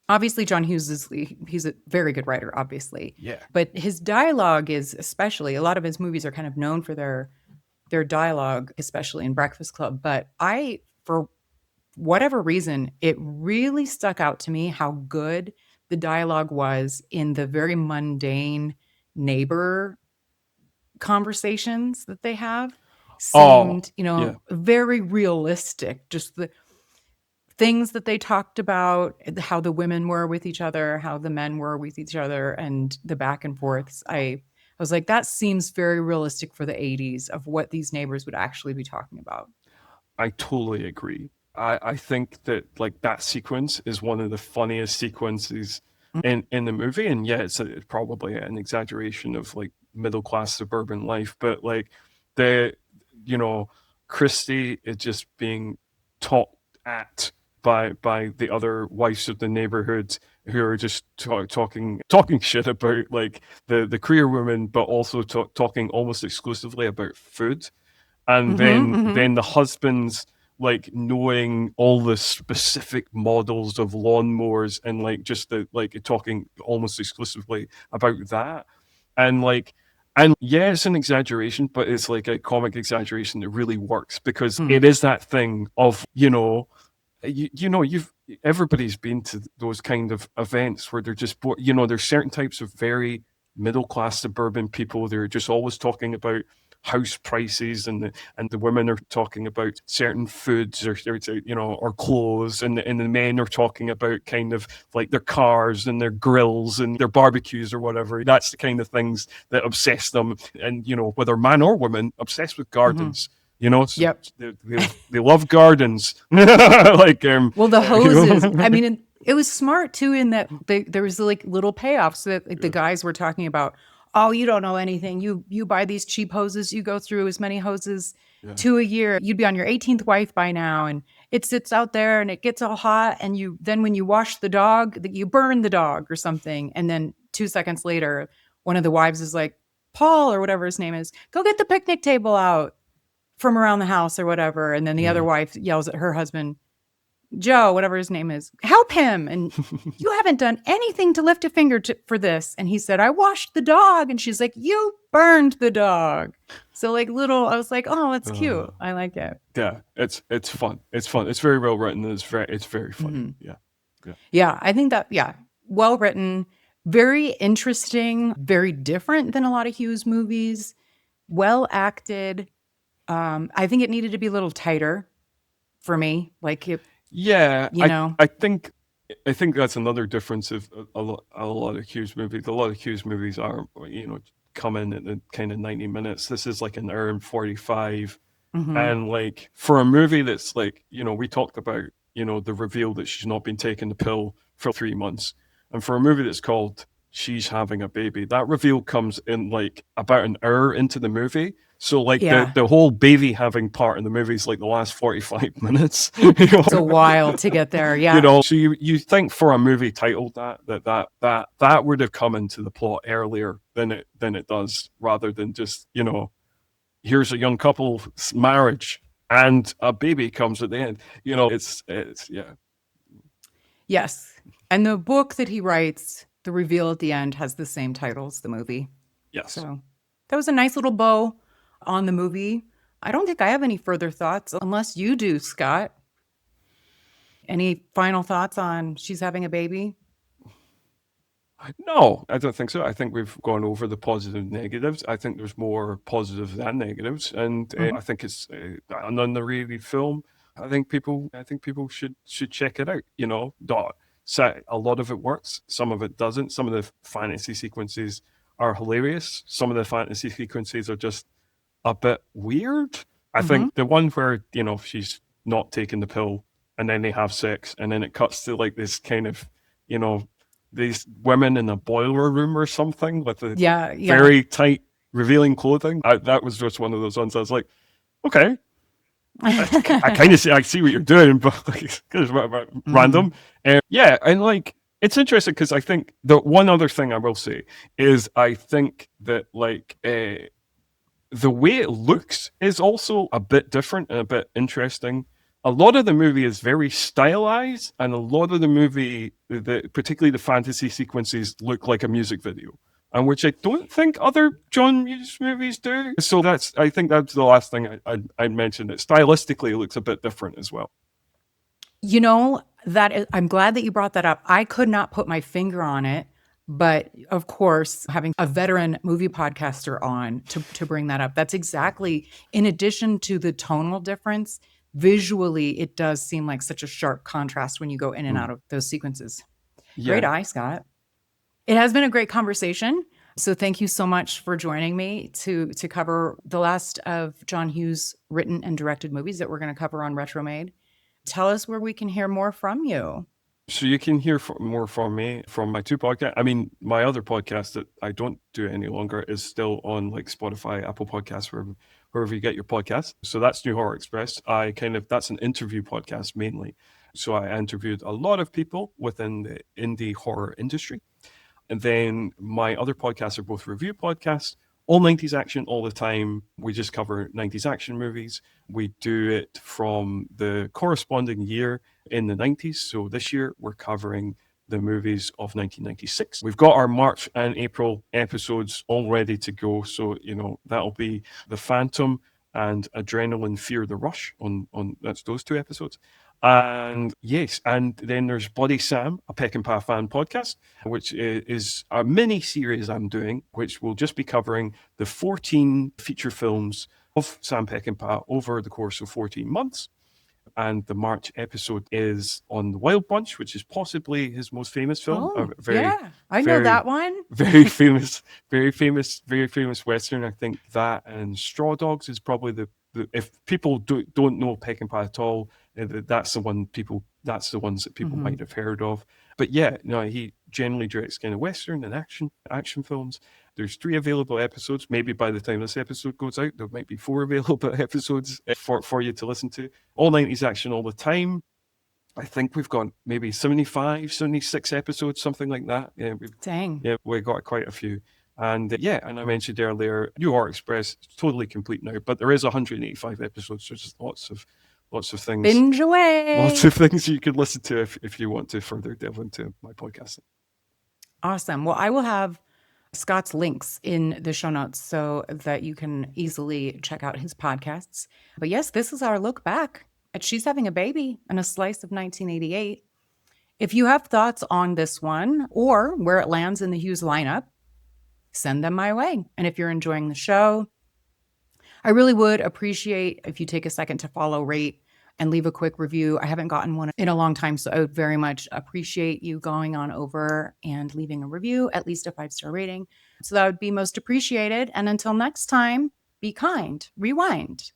Speaker 8: Obviously, John Hughes he's a very good writer, obviously.
Speaker 9: Yeah.
Speaker 8: But his dialogue is especially, a lot of his movies are kind of known for their dialogue, especially in Breakfast Club. But for whatever reason, it really stuck out to me how good the dialogue was in the very mundane neighbor conversations that they have. Seemed, very realistic. Just the things that they talked about, how the women were with each other, how the men were with each other, and the back and forths. I was like, that seems very realistic for the 80s of what these neighbors would actually be talking about.
Speaker 9: I totally agree. I think that like that sequence is one of the funniest sequences in the movie. And yeah, it's probably an exaggeration of like middle class suburban life, but like Christy is just being talked at by the other wives of the neighborhood who are just talking shit about like the queer women, but also talking almost exclusively about food. And then the husbands like knowing all the specific models of lawnmowers and like just talking almost exclusively about that. And yeah, it's an exaggeration, but it's like a comic exaggeration that really works because it is that thing of, everybody's been to those kind of events where they're just, there's certain types of very middle class suburban people. They're just always talking about house prices, and the women are talking about certain foods or clothes, and the men are talking about kind of like their cars and their grills and their barbecues or whatever. That's the kind of things that obsess them, and whether man or woman, obsessed with gardens.
Speaker 8: Yep.
Speaker 9: They love gardens. The
Speaker 8: hoses. I mean, it was smart too in that there was like little payoffs that the guys were talking about. Oh, you don't know anything. You buy these cheap hoses. You go through as many hoses 2 a year. You'd be on your 18th wife by now, and it sits out there and it gets all hot. And then when you wash the dog, you burn the dog or something. And then 2 seconds later, one of the wives is like, Paul or whatever his name is, go get the picnic table out from around the house or whatever. And then the other wife yells at her husband, Joe, whatever his name is, help him. And you haven't done anything to lift a finger for this. And he said, I washed the dog. And she's like, you burned the dog. So I was like, oh, that's cute. I like it.
Speaker 9: Yeah, it's fun. It's fun. It's very well written. It's very funny.
Speaker 8: Yeah, I think that, well written, very interesting, very different than a lot of Hughes movies, well acted. I think it needed to be a little tighter for me. I
Speaker 9: think that's another difference of a lot of Hughes movies. A lot of Hughes movies are, come in at the kind of 90 minutes. This is like an hour and 45. And like for a movie that's like, we talked about, the reveal that she's not been taking the pill for 3 months. And for a movie that's called She's Having a Baby, that reveal comes in like about an hour into the movie. So the whole baby having part in the movie is like the last 45 minutes.
Speaker 8: It's a while to get there. Yeah.
Speaker 9: So you think for a movie titled that would have come into the plot earlier than it does, rather than just, here's a young couple's marriage and a baby comes at the end. It's
Speaker 8: Yes. And the book that he writes, the reveal at the end, has the same title as the movie.
Speaker 9: Yes.
Speaker 8: So that was a nice little bow on the movie. I don't think I have any further thoughts, unless you do, Scott. Any final thoughts on She's Having a Baby?
Speaker 9: No, I don't think so. I think we've gone over the positive and negatives. I think there's more positives than negatives, and I think it's an underrated film. I think people should check it out. So a lot of it works, some of it doesn't. Some of the fantasy sequences are hilarious. Some of the fantasy sequences are just a bit weird. I think the one where, she's not taking the pill and then they have sex and then it cuts to like this kind of, these women in a boiler room or something with the very tight revealing clothing. That was just one of those ones I was like, okay, I kind of see, I see what you're doing, but it's random. Yeah, and like it's interesting because I think the one other thing I will say is I think that like the way it looks is also a bit different and a bit interesting. A lot of the movie is very stylized, and a lot of the movie, particularly the fantasy sequences, look like a music video, and which I don't think other John Hughes movies do. So I think that's the last thing I'd mention. That stylistically it looks a bit different as well.
Speaker 8: You know, I'm glad that you brought that up. I could not put my finger on it, but of course, having a veteran movie podcaster on to bring that up, that's exactly, in addition to the tonal difference, visually, it does seem like such a sharp contrast when you go in and out of those sequences.
Speaker 9: Yeah.
Speaker 8: Great eye, Scott. It has been a great conversation. So thank you so much for joining me to cover the last of John Hughes' written and directed movies that we're going to cover on RetroMade. Tell us where we can hear more from you.
Speaker 9: So you can hear more from me from my two podcasts. I mean, my other podcast that I don't do any longer is still on like Spotify, Apple Podcasts, wherever you get your podcasts. So that's New Horror Express. That's an interview podcast mainly. So I interviewed a lot of people within the indie horror industry. And then my other podcasts are both review podcasts, all 90s action all the time. We just cover 90s action movies. We do it from the corresponding year in the 90s. So this year we're covering the movies of 1996. We've got our March and April episodes all ready to go. So, that'll be The Phantom and Adrenaline Fear the Rush on that's those two episodes. And yes, and then there's Bloody Sam, a Peckinpah Fan Podcast, which is a mini series I'm doing, which will just be covering the 14 feature films of Sam Peckinpah over the course of 14 months. And the March episode is on The Wild Bunch, which is possibly his most famous film.
Speaker 8: I know that one.
Speaker 9: very famous Western. I think that and Straw Dogs is probably if people don't know Peckinpah at all, that's the ones that people might have heard of. But yeah, no, he generally directs kind of Western and action films. There's 3 available episodes. Maybe by the time this episode goes out, there might be 4 available episodes for you to listen to. All 90s action all the time. I think we've got maybe 75, 76 episodes, something like that. Yeah,
Speaker 8: Dang.
Speaker 9: Yeah, we got quite a few. And and I mentioned earlier, New Horror Express is totally complete now, but there is 185 episodes. So there's lots of things.
Speaker 8: Binge away.
Speaker 9: Lots of things you could listen to if you want to further delve into my podcasting.
Speaker 8: Awesome. Well, I will have Scott's links in the show notes so that you can easily check out his podcasts. But yes, this is our look back at She's Having a Baby and a Slice of 1988. If you have thoughts on this one or where it lands in the Hughes lineup, send them my way. And if you're enjoying the show, I really would appreciate if you take a second to follow, rate, and leave a quick review. I haven't gotten one in a long time, so I would very much appreciate you going on over and leaving a review, at least a 5-star rating. So that would be most appreciated. And until next time, be kind, rewind.